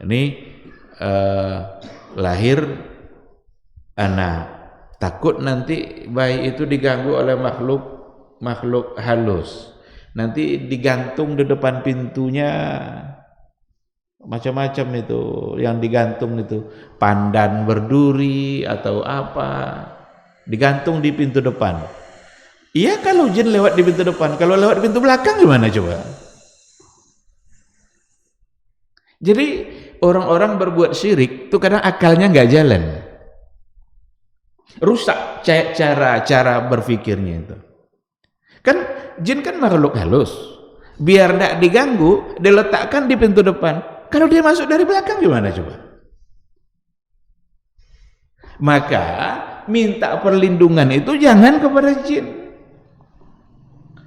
Ini lahir anak, takut nanti bayi itu diganggu oleh makhluk halus, nanti digantung di depan pintunya macam-macam itu, yang digantung itu pandan berduri atau apa, digantung di pintu depan. Iya kalau jin lewat di pintu depan, kalau lewat di pintu belakang gimana coba? Jadi orang-orang berbuat syirik itu kadang akalnya nggak jalan, rusak cara berpikirnya itu. Kan jin kan makhluk halus, biar tidak diganggu diletakkan di pintu depan. Kalau dia masuk dari belakang gimana coba? Maka minta perlindungan itu jangan kepada jin,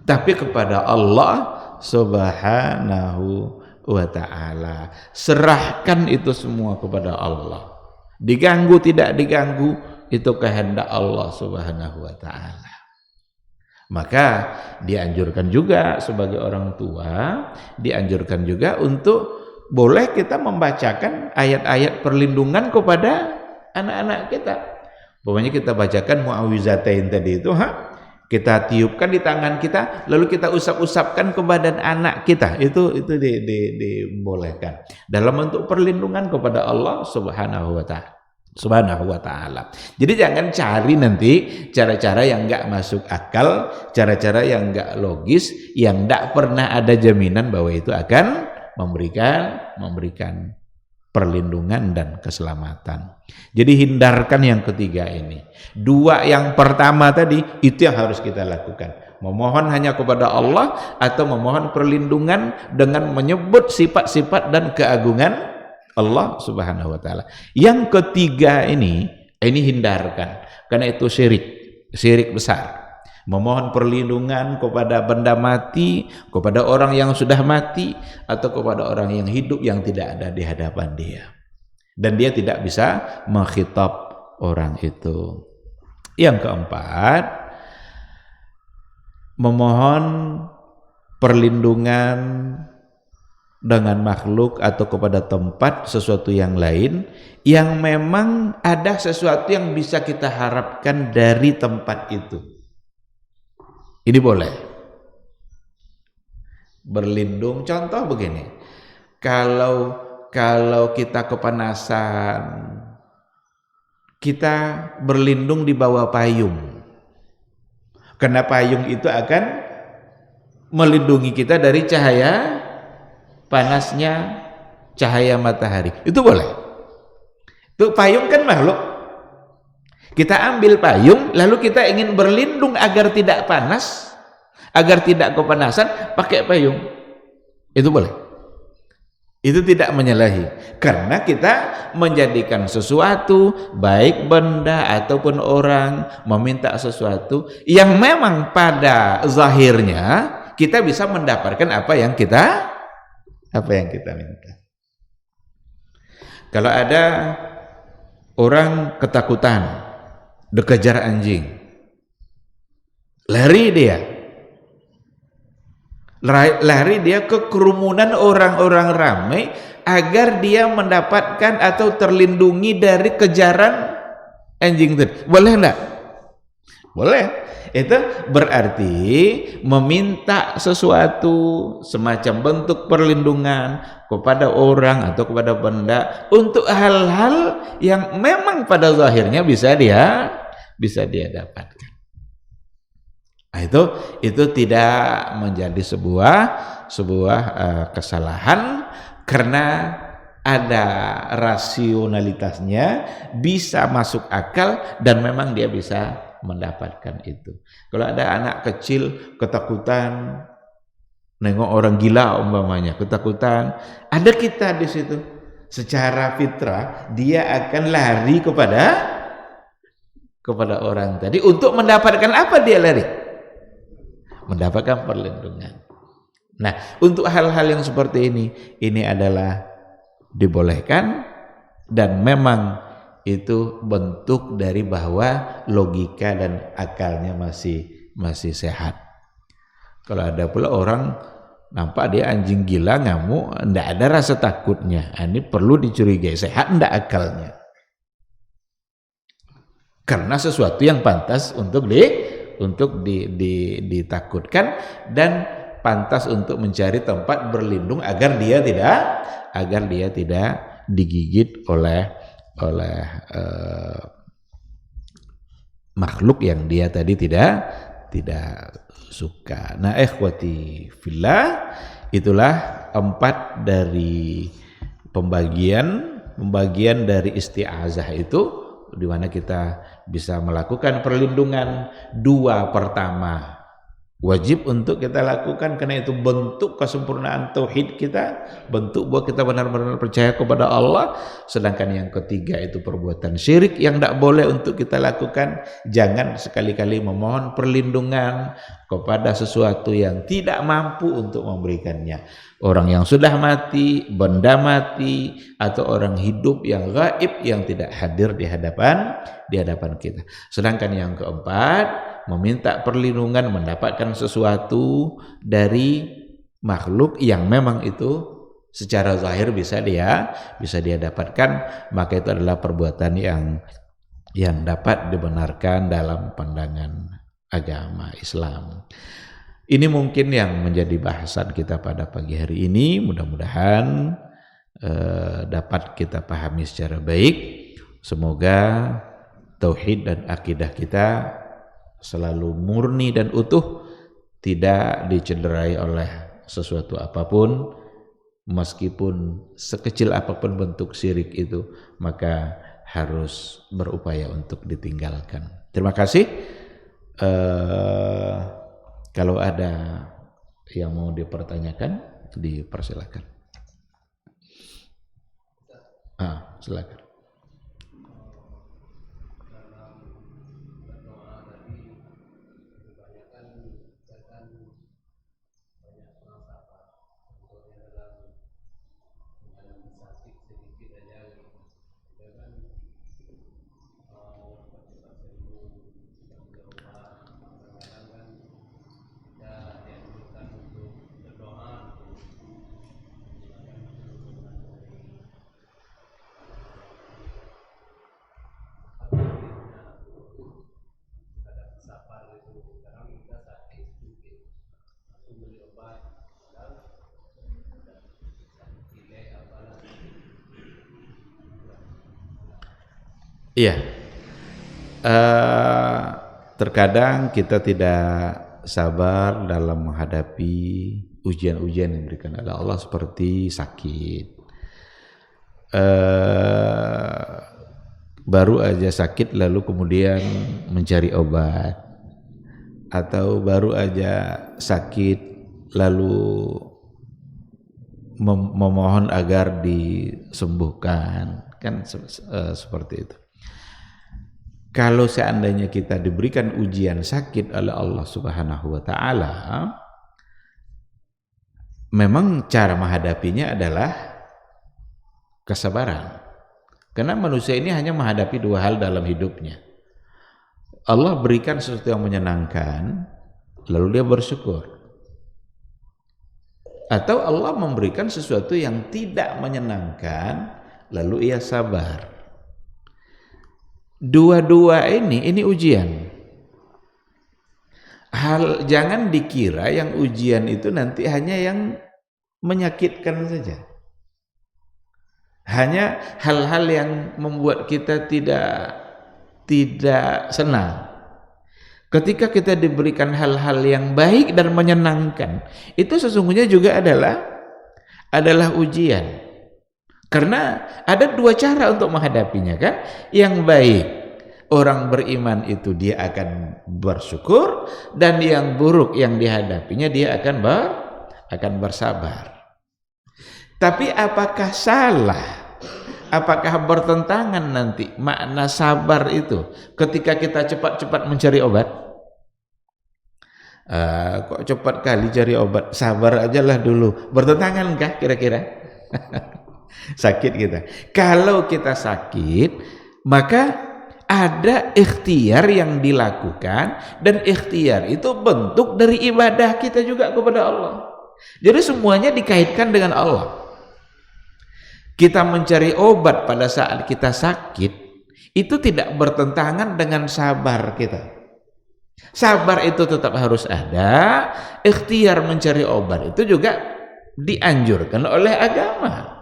tapi kepada Allah Subhanahu wa ta'ala. Serahkan itu semua kepada Allah. Diganggu tidak diganggu itu kehendak Allah Subhanahu wa ta'ala. Maka dianjurkan juga sebagai orang tua, dianjurkan juga untuk boleh kita membacakan ayat-ayat perlindungan kepada anak-anak kita. Pokoknya kita bacakan mu'awizatain tadi itu, kita tiupkan di tangan kita, lalu kita usap-usapkan ke badan anak kita. Itu dibolehkan dalam bentuk perlindungan kepada Allah Subhanahu wa ta'ala. Jadi jangan cari nanti cara-cara yang enggak masuk akal, cara-cara yang enggak logis, yang enggak pernah ada jaminan bahwa itu akan memberikan perlindungan dan keselamatan. Jadi hindarkan yang ketiga ini. Dua yang pertama tadi itu yang harus kita lakukan. Memohon hanya kepada Allah atau memohon perlindungan dengan menyebut sifat-sifat dan keagungan Allah Subhanahu wa taala. Yang ketiga ini hindarkan karena itu syirik besar. Memohon perlindungan kepada benda mati, kepada orang yang sudah mati, atau kepada orang yang hidup yang tidak ada di hadapan dia, dan dia tidak bisa mengkhitab orang itu. Yang keempat, memohon perlindungan dengan makhluk atau kepada tempat sesuatu yang lain yang memang ada sesuatu yang bisa kita harapkan dari tempat itu. Ini boleh. Berlindung, contoh begini. Kalau kita kepanasan, kita berlindung di bawah payung. Karena payung itu akan melindungi kita dari cahaya panasnya cahaya matahari. Itu boleh. Itu payung kan makhluk. Kita ambil payung lalu kita ingin berlindung agar tidak panas, agar tidak kepanasan, pakai payung. Itu boleh. Itu tidak menyalahi karena kita menjadikan sesuatu baik benda ataupun orang meminta sesuatu yang memang pada zahirnya kita bisa mendapatkan apa yang kita minta. Kalau ada orang ketakutan dikejar anjing, lari dia ke kerumunan orang-orang ramai agar dia mendapatkan atau terlindungi dari kejaran anjing tadi. Boleh enggak? Boleh. Itu berarti meminta sesuatu semacam bentuk perlindungan kepada orang atau kepada benda untuk hal-hal yang memang pada zahirnya bisa dia dapatkan. Nah, itu tidak menjadi sebuah kesalahan karena ada rasionalitasnya, bisa masuk akal dan memang dia bisa mendapatkan itu. Kalau ada anak kecil ketakutan nengok orang gila umpamanya, ketakutan, ada kita di situ. Secara fitrah dia akan lari kepada orang tadi untuk mendapatkan apa dia lari? Mendapatkan perlindungan. Nah, untuk hal-hal yang seperti ini adalah dibolehkan dan memang itu bentuk dari bahwa logika dan akalnya masih sehat. Kalau ada pula orang nampak dia anjing gila ngamuk, enggak ada rasa takutnya. Ini perlu dicurigai, sehat enggak akalnya? Karena sesuatu yang pantas untuk ditakutkan dan pantas untuk mencari tempat berlindung agar dia tidak digigit oleh makhluk yang dia tadi tidak suka. Nah, ikhwati fillah, itulah 4 dari pembagian dari isti'azah itu, di mana kita bisa melakukan perlindungan. 2 pertama wajib untuk kita lakukan karena itu bentuk kesempurnaan tauhid kita, bentuk bahwa kita benar-benar percaya kepada Allah. Sedangkan yang ketiga itu perbuatan syirik yang tidak boleh untuk kita lakukan. Jangan sekali-kali memohon perlindungan kepada sesuatu yang tidak mampu untuk memberikannya. Orang yang sudah mati, benda mati, atau orang hidup yang gaib yang tidak hadir di hadapan kita. Sedangkan yang keempat, meminta perlindungan, mendapatkan sesuatu dari makhluk yang memang itu secara zahir bisa dia dapatkan, maka itu adalah perbuatan yang dapat dibenarkan dalam pandangan agama Islam. Ini mungkin yang menjadi bahasan kita pada pagi hari ini. Mudah-mudahan dapat kita pahami secara baik. Semoga tauhid dan akidah kita selalu murni dan utuh, tidak dicederai oleh sesuatu apapun, meskipun sekecil apapun bentuk syirik itu, maka harus berupaya untuk ditinggalkan. Terima kasih. Kalau ada yang mau dipertanyakan, dipersilakan. Silakan. Iya, terkadang kita tidak sabar dalam menghadapi ujian-ujian yang diberikan oleh Allah seperti sakit. Baru aja sakit lalu kemudian mencari obat, atau baru aja sakit lalu memohon agar disembuhkan, kan seperti itu. Kalau seandainya kita diberikan ujian sakit oleh Allah Subhanahu wa taala, memang cara menghadapinya adalah kesabaran. Karena manusia ini hanya menghadapi dua hal dalam hidupnya. Allah berikan sesuatu yang menyenangkan, lalu dia bersyukur. Atau Allah memberikan sesuatu yang tidak menyenangkan, lalu ia sabar. Dua-dua ini ujian. Jangan dikira yang ujian itu nanti hanya yang menyakitkan saja. Hanya hal-hal yang membuat kita tidak senang. Ketika kita diberikan hal-hal yang baik dan menyenangkan, itu sesungguhnya juga adalah ujian. Karena ada dua cara untuk menghadapinya, kan? Yang baik, orang beriman itu dia akan bersyukur, dan yang buruk yang dihadapinya dia akan bersabar. Tapi apakah salah? Apakah bertentangan nanti makna sabar itu ketika kita cepat-cepat mencari obat? Kok cepat kali cari obat? Sabar ajalah dulu. Bertentangankah kira-kira? Sakit kita. Kalau kita sakit, maka ada ikhtiar yang dilakukan, dan ikhtiar itu bentuk dari ibadah kita juga kepada Allah. Jadi semuanya dikaitkan dengan Allah. Kita mencari obat pada saat kita sakit itu tidak bertentangan dengan sabar kita. Sabar itu tetap harus ada, ikhtiar mencari obat itu juga dianjurkan oleh agama.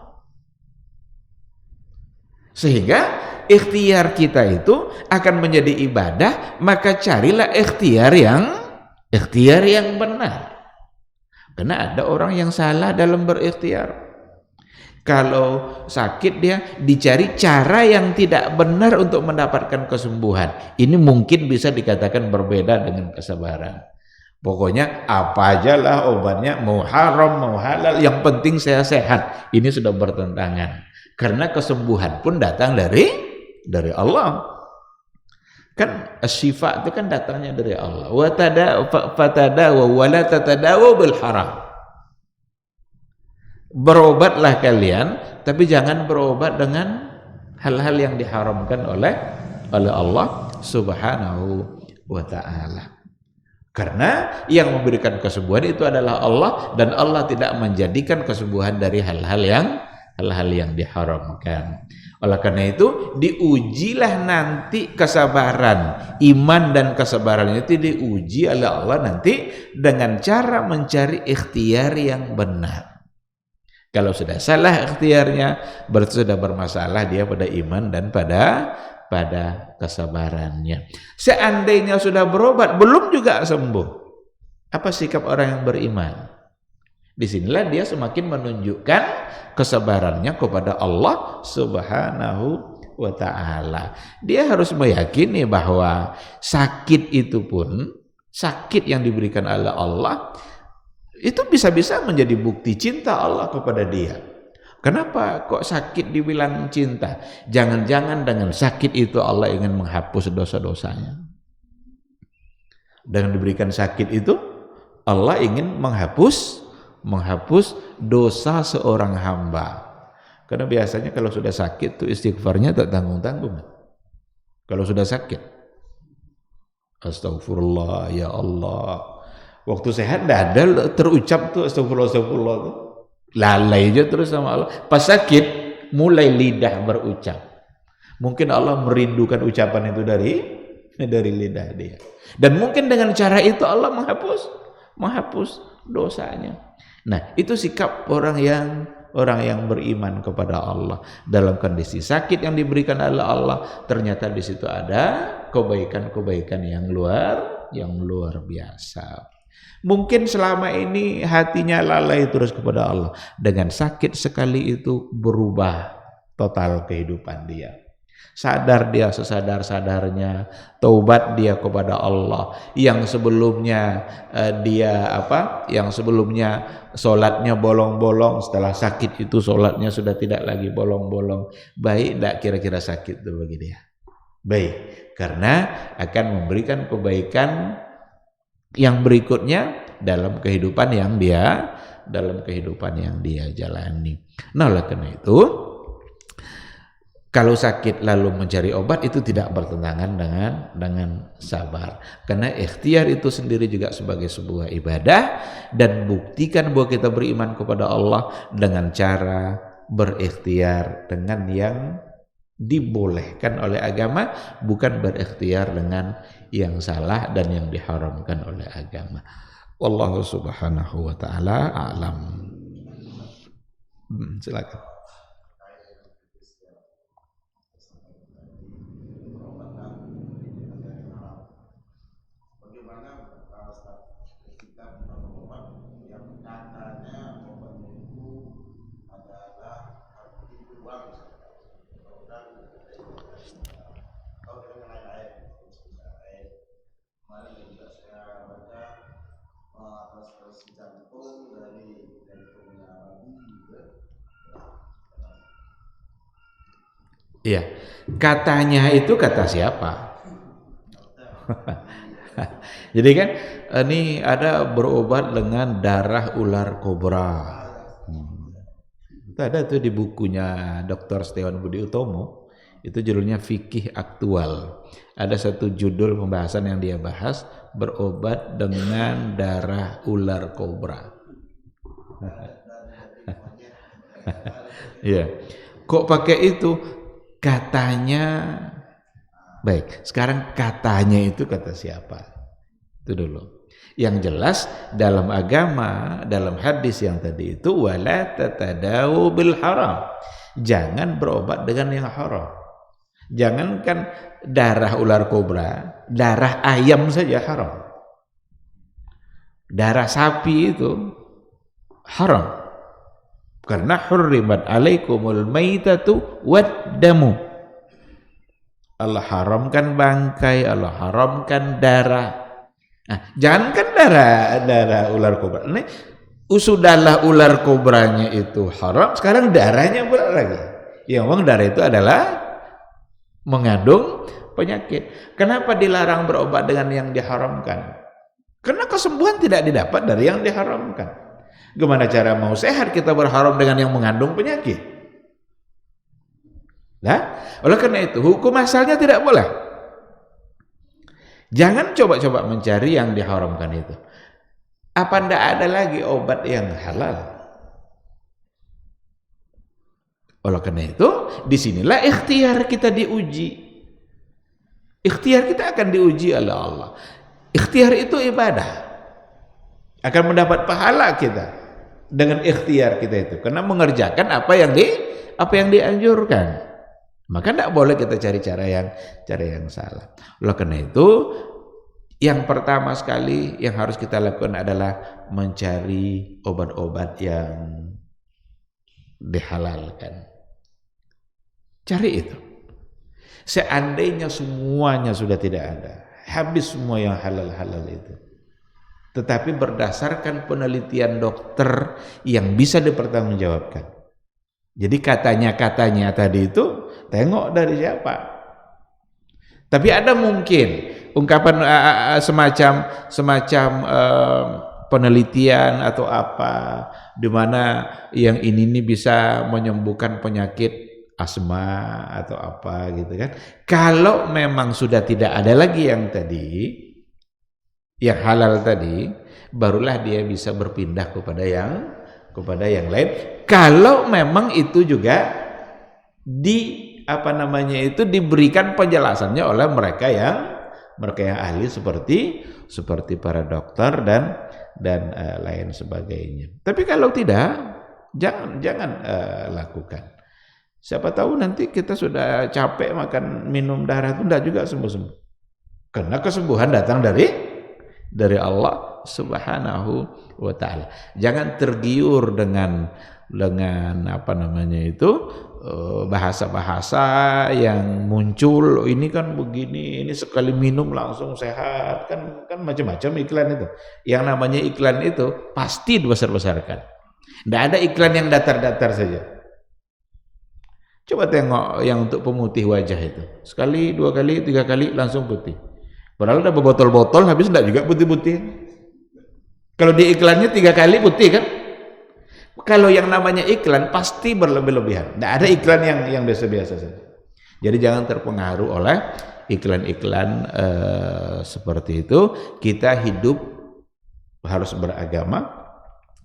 Sehingga ikhtiar kita itu akan menjadi ibadah, maka carilah ikhtiar yang benar. Karena ada orang yang salah dalam berikhtiar. Kalau sakit dia dicari cara yang tidak benar untuk mendapatkan kesembuhan. Ini mungkin bisa dikatakan berbeda dengan kesabaran. Pokoknya apa aja lah obatnya, mau haram mau halal, yang penting saya sehat. Ini sudah bertentangan. Karena kesembuhan pun datang dari Allah. Kan syifa itu kan datangnya dari Allah. Wa fatadawa wa la tatadawu bil haram. Berobatlah kalian, tapi jangan berobat dengan hal-hal yang diharamkan oleh Allah Subhanahu wa ta'ala. Karena yang memberikan kesembuhan itu adalah Allah, dan Allah tidak menjadikan kesembuhan dari hal-hal yang diharamkan. Oleh karena itu diujilah nanti kesabaran, iman dan kesabaran itu diuji oleh Allah nanti dengan cara mencari ikhtiar yang benar. Kalau sudah salah ikhtiarnya, berarti sudah bermasalah dia pada iman dan pada kesabarannya. Seandainya sudah berobat belum juga sembuh, apa sikap orang yang beriman? Disinilah dia semakin menunjukkan kesabarannya kepada Allah Subhanahu wa ta'ala. Dia harus meyakini bahwa sakit itu pun, sakit yang diberikan oleh Allah, itu bisa-bisa menjadi bukti cinta Allah kepada dia. Kenapa kok sakit dibilang cinta? Jangan-jangan dengan sakit itu Allah ingin menghapus dosa-dosanya. Dengan diberikan sakit itu Allah ingin menghapus dosa seorang hamba. Karena biasanya kalau sudah sakit tuh istighfarnya tak tanggung-tanggung. Kalau sudah sakit, astagfirullah ya Allah. Waktu sehat tidak ada terucap tuh astagfirullah tuh. Lalai aja terus sama Allah. Pas sakit mulai lidah berucap. Mungkin Allah merindukan ucapan itu dari lidah dia. Dan mungkin dengan cara itu Allah menghapus dosanya. Nah, itu sikap orang yang orang yang beriman kepada Allah dalam kondisi sakit yang diberikan oleh Allah, ternyata di situ ada kebaikan-kebaikan yang luar biasa. Mungkin selama ini hatinya lalai terus kepada Allah, dengan sakit sekali itu berubah total kehidupan dia. Sadar dia sesadar-sadarnya, taubat dia kepada Allah. Yang sebelumnya yang sebelumnya solatnya bolong-bolong, setelah sakit itu solatnya sudah tidak lagi bolong-bolong. Baik tidak kira-kira sakit itu bagi dia? Baik, karena akan memberikan kebaikan yang berikutnya dalam kehidupan yang dia jalani. Nah, oleh karena itu, kalau sakit lalu mencari obat itu tidak bertentangan dengan sabar. Karena ikhtiar itu sendiri juga sebagai sebuah ibadah, dan buktikan bahwa kita beriman kepada Allah dengan cara berikhtiar dengan yang dibolehkan oleh agama, bukan berikhtiar dengan yang salah dan yang diharamkan oleh agama. Wallahu subhanahu wa ta'ala a'lam. Silakan. Iya, katanya itu kata siapa? Jadi kan ini ada berobat dengan darah ular kobra. Itu ada tuh di bukunya Dr. Setiawan Budi Utomo. Itu judulnya Fikih Aktual. Ada satu judul pembahasan yang dia bahas, berobat dengan darah ular kobra. Iya. Kok pakai itu? Katanya. Baik, sekarang katanya itu kata siapa? Itu dulu. Yang jelas dalam agama, dalam hadis yang tadi itu, wala tatadawu bil haram. Jangan berobat dengan yang haram. Jangankan darah ular kobra, darah ayam saja haram. Darah sapi itu haram. Karena hurrimat alaikumul maitatu wad damu. Allah haramkan bangkai, Allah haramkan darah. Nah, jangankan darah ular kobra. Ini sudahlah ular kobranya itu haram, sekarang darahnya pula lagi. Ya, memang darah itu adalah mengandung penyakit. Kenapa dilarang berobat dengan yang diharamkan? Karena kesembuhan tidak didapat dari yang diharamkan. Gimana cara mau sehat kita berharam dengan yang mengandung penyakit? Nah, oleh karena itu hukum asalnya tidak boleh. Jangan coba-coba mencari yang diharamkan itu. Apa ndak ada lagi obat yang halal? Oleh karena itu, disinilah ikhtiar kita diuji. Ikhtiar kita akan diuji oleh Allah. Ikhtiar itu ibadah. Akan mendapat pahala kita dengan ikhtiar kita itu, karena mengerjakan apa yang dianjurkan. Maka tidak boleh kita cari cara yang salah. Oleh karena itu, yang pertama sekali yang harus kita lakukan adalah mencari obat-obat yang dihalalkan. Cari itu. Seandainya semuanya sudah tidak ada, habis semua yang halal-halal itu, tetapi berdasarkan penelitian dokter yang bisa dipertanggungjawabkan. Jadi katanya tadi itu tengok dari siapa. Tapi ada mungkin ungkapan semacam penelitian atau apa, di mana yang ini bisa menyembuhkan penyakit asma atau apa gitu kan. Kalau memang sudah tidak ada lagi yang tadi, yang halal tadi, barulah dia bisa berpindah kepada yang lain. Kalau memang itu juga diberikan penjelasannya oleh mereka yang ahli seperti para dokter dan lain sebagainya. Tapi kalau tidak, Jangan lakukan. Siapa tahu nanti kita sudah capek makan minum darah itu tidak juga sembuh-sembuh. Karena kesembuhan datang dari Allah Subhanahu wa taala. Jangan tergiur dengan apa namanya itu bahasa-bahasa yang muncul, ini kan begini, ini sekali minum langsung sehat, kan macam-macam iklan itu. Yang namanya iklan itu pasti dibesar-besarkan. Tidak ada iklan yang datar-datar saja. Coba tengok yang untuk pemutih wajah itu. Sekali, 2 kali, 3 kali langsung putih. Padahal udah botol-botol habis enggak juga putih-putih. Kalau di iklannya 3 kali putih kan? Kalau yang namanya iklan pasti berlebih-lebihan. Tidak ada iklan yang biasa-biasa saja. Jadi jangan terpengaruh oleh iklan-iklan seperti itu. Kita hidup harus beragama,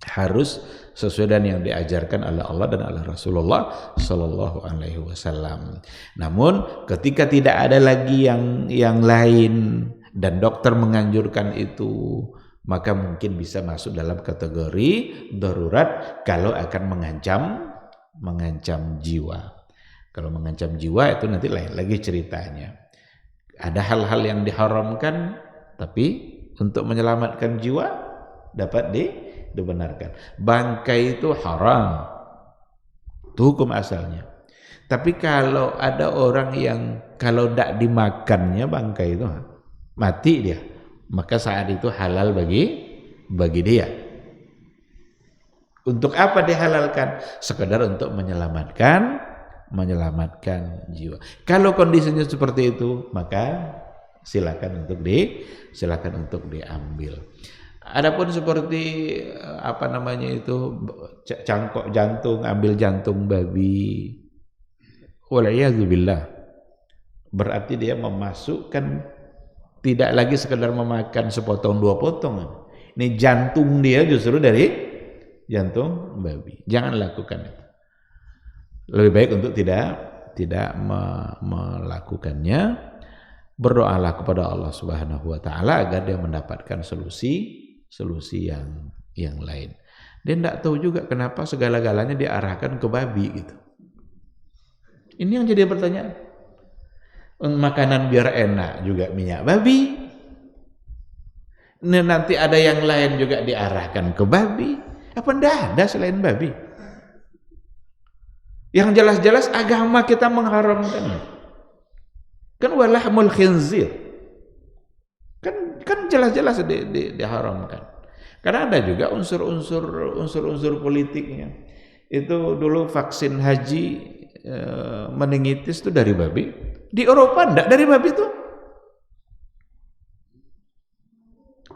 harus sesuai dengan yang diajarkan oleh Allah dan oleh Rasulullah Sallallahu Alaihi Wasallam. Namun ketika tidak ada lagi yang lain dan dokter menganjurkan itu, maka mungkin bisa masuk dalam kategori darurat kalau akan mengancam jiwa. Kalau mengancam jiwa itu nanti lain lagi ceritanya. Ada hal-hal yang diharamkan, tapi untuk menyelamatkan jiwa dapat dibenarkan. Bangkai itu haram, itu hukum asalnya. Tapi kalau ada orang yang kalau tidak dimakannya bangkai itu mati dia, maka saat itu halal bagi dia. Untuk apa dihalalkan? Sekedar untuk menyelamatkan jiwa. Kalau kondisinya seperti itu, maka silakan untuk diambil. Adapun seperti apa namanya itu cangkok jantung, ambil jantung babi, waliyadzubillah, berarti dia memasukkan tidak lagi sekedar memakan sepotong 2 potong. Ini jantung dia justru dari jantung babi. Jangan lakukan itu. Lebih baik untuk tidak melakukannya. Berdoalah kepada Allah Subhanahu wa taala agar dia mendapatkan solusi yang lain. Dia tidak tahu juga kenapa segala-galanya diarahkan ke babi gitu. Ini yang jadi pertanyaan. Makanan biar enak juga minyak babi. Nanti ada yang lain juga diarahkan ke babi. Apa tidak ada selain babi? Yang jelas-jelas agama kita mengharamkan. Kan walahmul khinzir. Kan jelas-jelas diharamkan. Karena ada juga unsur politiknya. Itu dulu vaksin haji meningitis itu dari babi. Di Eropa enggak dari babi itu.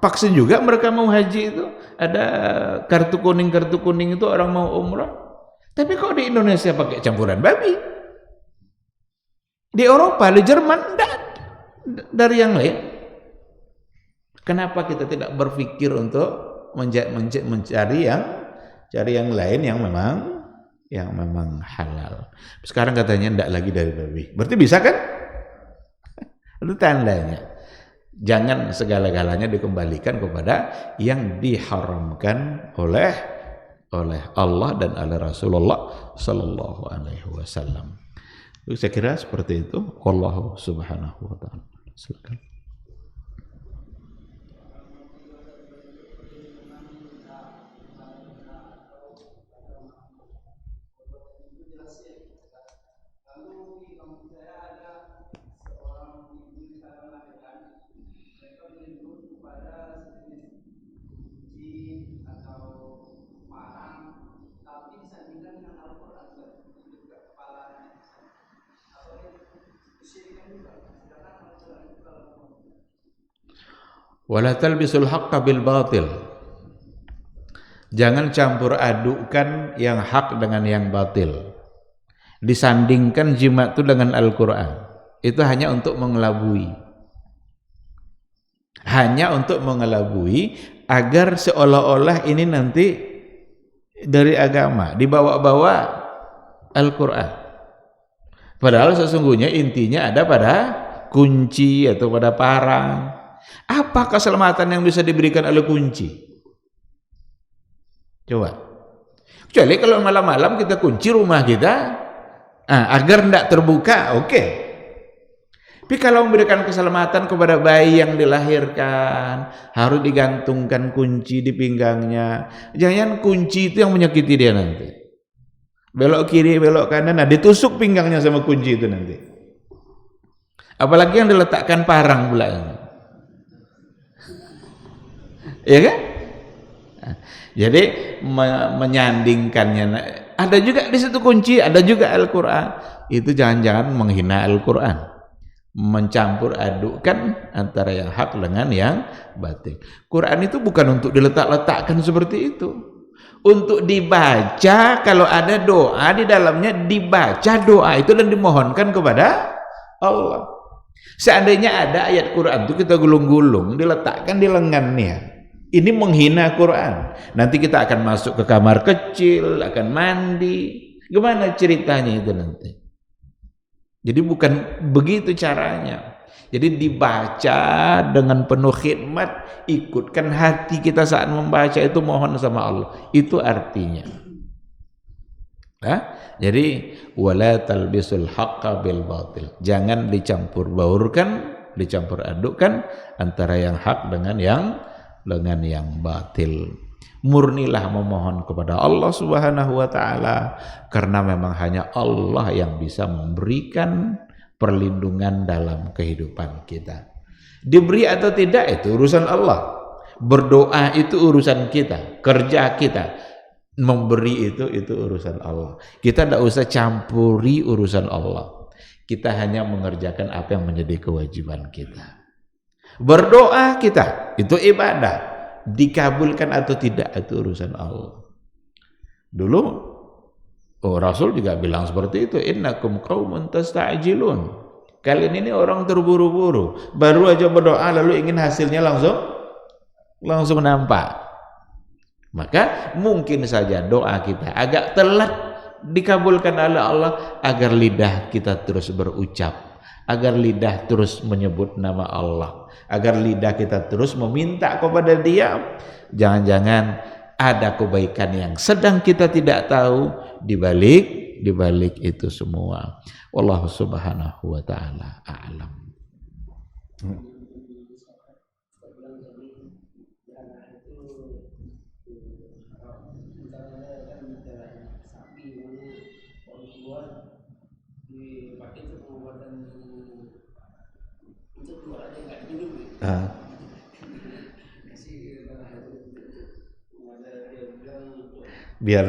Vaksin juga mereka mau haji itu ada kartu kuning itu orang mau umrah. Tapi kok di Indonesia pakai campuran babi? Di Eropa, di Jerman enggak dari yang lain. Kenapa kita tidak berpikir untuk mencari yang lain yang memang halal? Sekarang katanya tidak lagi dari babi. Berarti bisa kan? Itu tandanya. Jangan segala-galanya dikembalikan kepada yang diharamkan oleh Allah dan oleh Rasulullah Sallallahu Alaihi Wasallam. Saya kira seperti itu. Wallahu Subhanahu wa taala. Silakan. Wala talbisul haqqa bil batil. Jangan campur adukkan yang hak dengan yang batil. Disandingkan jimat itu dengan Al-Qur'an. Itu hanya untuk mengelabui. Hanya untuk mengelabui agar seolah-olah ini nanti dari agama, dibawa-bawa Al-Qur'an. Padahal sesungguhnya intinya ada pada kunci atau pada parang. Apa keselamatan yang bisa diberikan oleh kunci? Coba. Kecuali kalau malam-malam kita kunci rumah kita, agar tidak terbuka, oke. Tapi kalau memberikan keselamatan kepada bayi yang dilahirkan, harus digantungkan kunci di pinggangnya. Jangan kunci itu yang menyakiti dia nanti. Belok kiri, belok kanan, ditusuk pinggangnya sama kunci itu nanti. Apalagi yang diletakkan parang pula. Ya kan? Jadi menyandingkannya, ada juga di situ kunci, ada juga Al-Quran. Itu jangan-jangan menghina Al-Quran, mencampur adukkan antara yang hak dengan yang batil. Quran itu bukan untuk diletak-letakkan seperti itu, untuk dibaca. Kalau ada doa di dalamnya, dibaca doa itu dan dimohonkan kepada Allah. Seandainya ada ayat Quran itu kita gulung-gulung, diletakkan di lengannya, ini menghina Quran. Nanti kita akan masuk ke kamar kecil, akan mandi. Gimana ceritanya itu nanti? Jadi bukan begitu caranya. Jadi dibaca dengan penuh khidmat, ikutkan hati kita saat membaca itu, mohon sama Allah. Itu artinya. Jadi wala talbisul haqqa bil batil. Jangan dicampur baurkan, dicampur adukkan antara yang hak dengan yang batil. Murnilah memohon kepada Allah Subhanahu wa taala, karena memang hanya Allah yang bisa memberikan perlindungan dalam kehidupan kita. Diberi atau tidak itu urusan Allah. Berdoa itu urusan kita, kerja kita. Memberi itu urusan Allah. Kita tidak usah campuri urusan Allah. Kita hanya mengerjakan apa yang menjadi kewajiban kita. Berdoa kita itu ibadah, dikabulkan atau tidak itu urusan Allah. Dulu Rasul juga bilang seperti itu, innakum qaumun tasta'jilun. Kalian ini orang terburu-buru, baru aja berdoa lalu ingin hasilnya langsung nampak. Maka mungkin saja doa kita agak telat dikabulkan oleh Allah, agar lidah kita terus berucap, agar lidah terus menyebut nama Allah, agar lidah kita terus meminta kepada Dia. Jangan-jangan ada kebaikan yang sedang kita tidak tahu di balik itu semua. Wallahu subhanahu wa ta'ala a'lam. Biar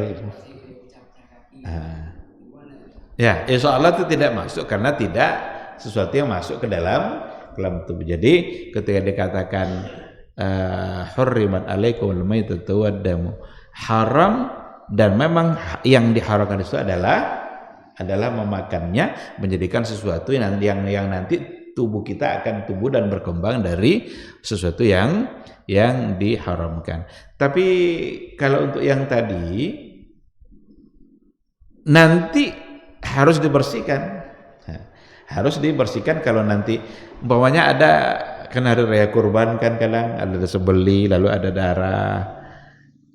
ya insya Allah itu tidak masuk, karena tidak sesuatu yang masuk ke dalam tubuh. Jadi ketika dikatakan hurrimat alaikumul maitatu waddamu, haram, dan memang yang diharamkan itu adalah memakannya, menjadikan sesuatu yang nanti tubuh kita akan tumbuh dan berkembang dari sesuatu yang diharamkan. Tapi kalau untuk yang tadi nanti harus dibersihkan. Kalau nanti umpamanya ada, kan hari raya kurban kan, kadang ada disembeli lalu ada darah,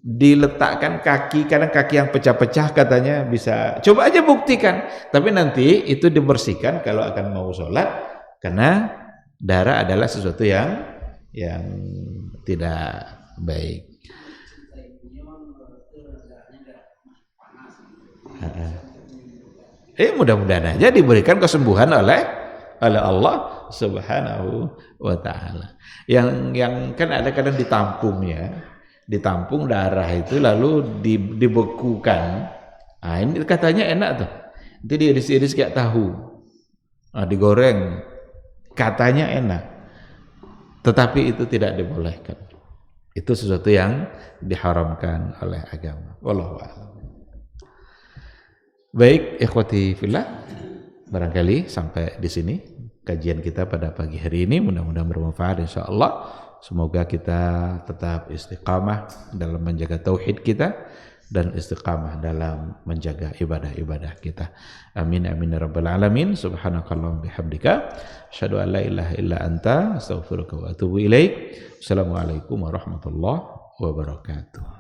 diletakkan kaki, kadang kaki yang pecah-pecah katanya bisa, coba aja buktikan. Tapi nanti itu dibersihkan kalau akan mau sholat, karena darah adalah sesuatu yang tidak baik. Mudah-mudahan aja diberikan kesembuhan oleh Allah Subhanahu wa ta'ala. Yang kan ada kadang ditampung darah itu lalu dibekukan. Ini katanya enak tuh. Nanti diiris-iris kayak tahu. Digoreng. Katanya enak. Tetapi itu tidak dibolehkan. Itu sesuatu yang diharamkan oleh agama. Wallahu a'lam. Baik, ikhwati fillah, barangkali sampai di sini kajian kita pada pagi hari ini. Mudah-mudahan bermanfaat insyaallah. Semoga kita tetap istiqamah dalam menjaga tauhid kita dan istiqamah dalam menjaga ibadah-ibadah kita. Amin amin ya rabbal alamin. Subhanakallahumma bihamdika asyhadu an la ilaha illa anta astaghfiruka wa atubu ilaik. Assalamualaikum warahmatullahi wabarakatuh.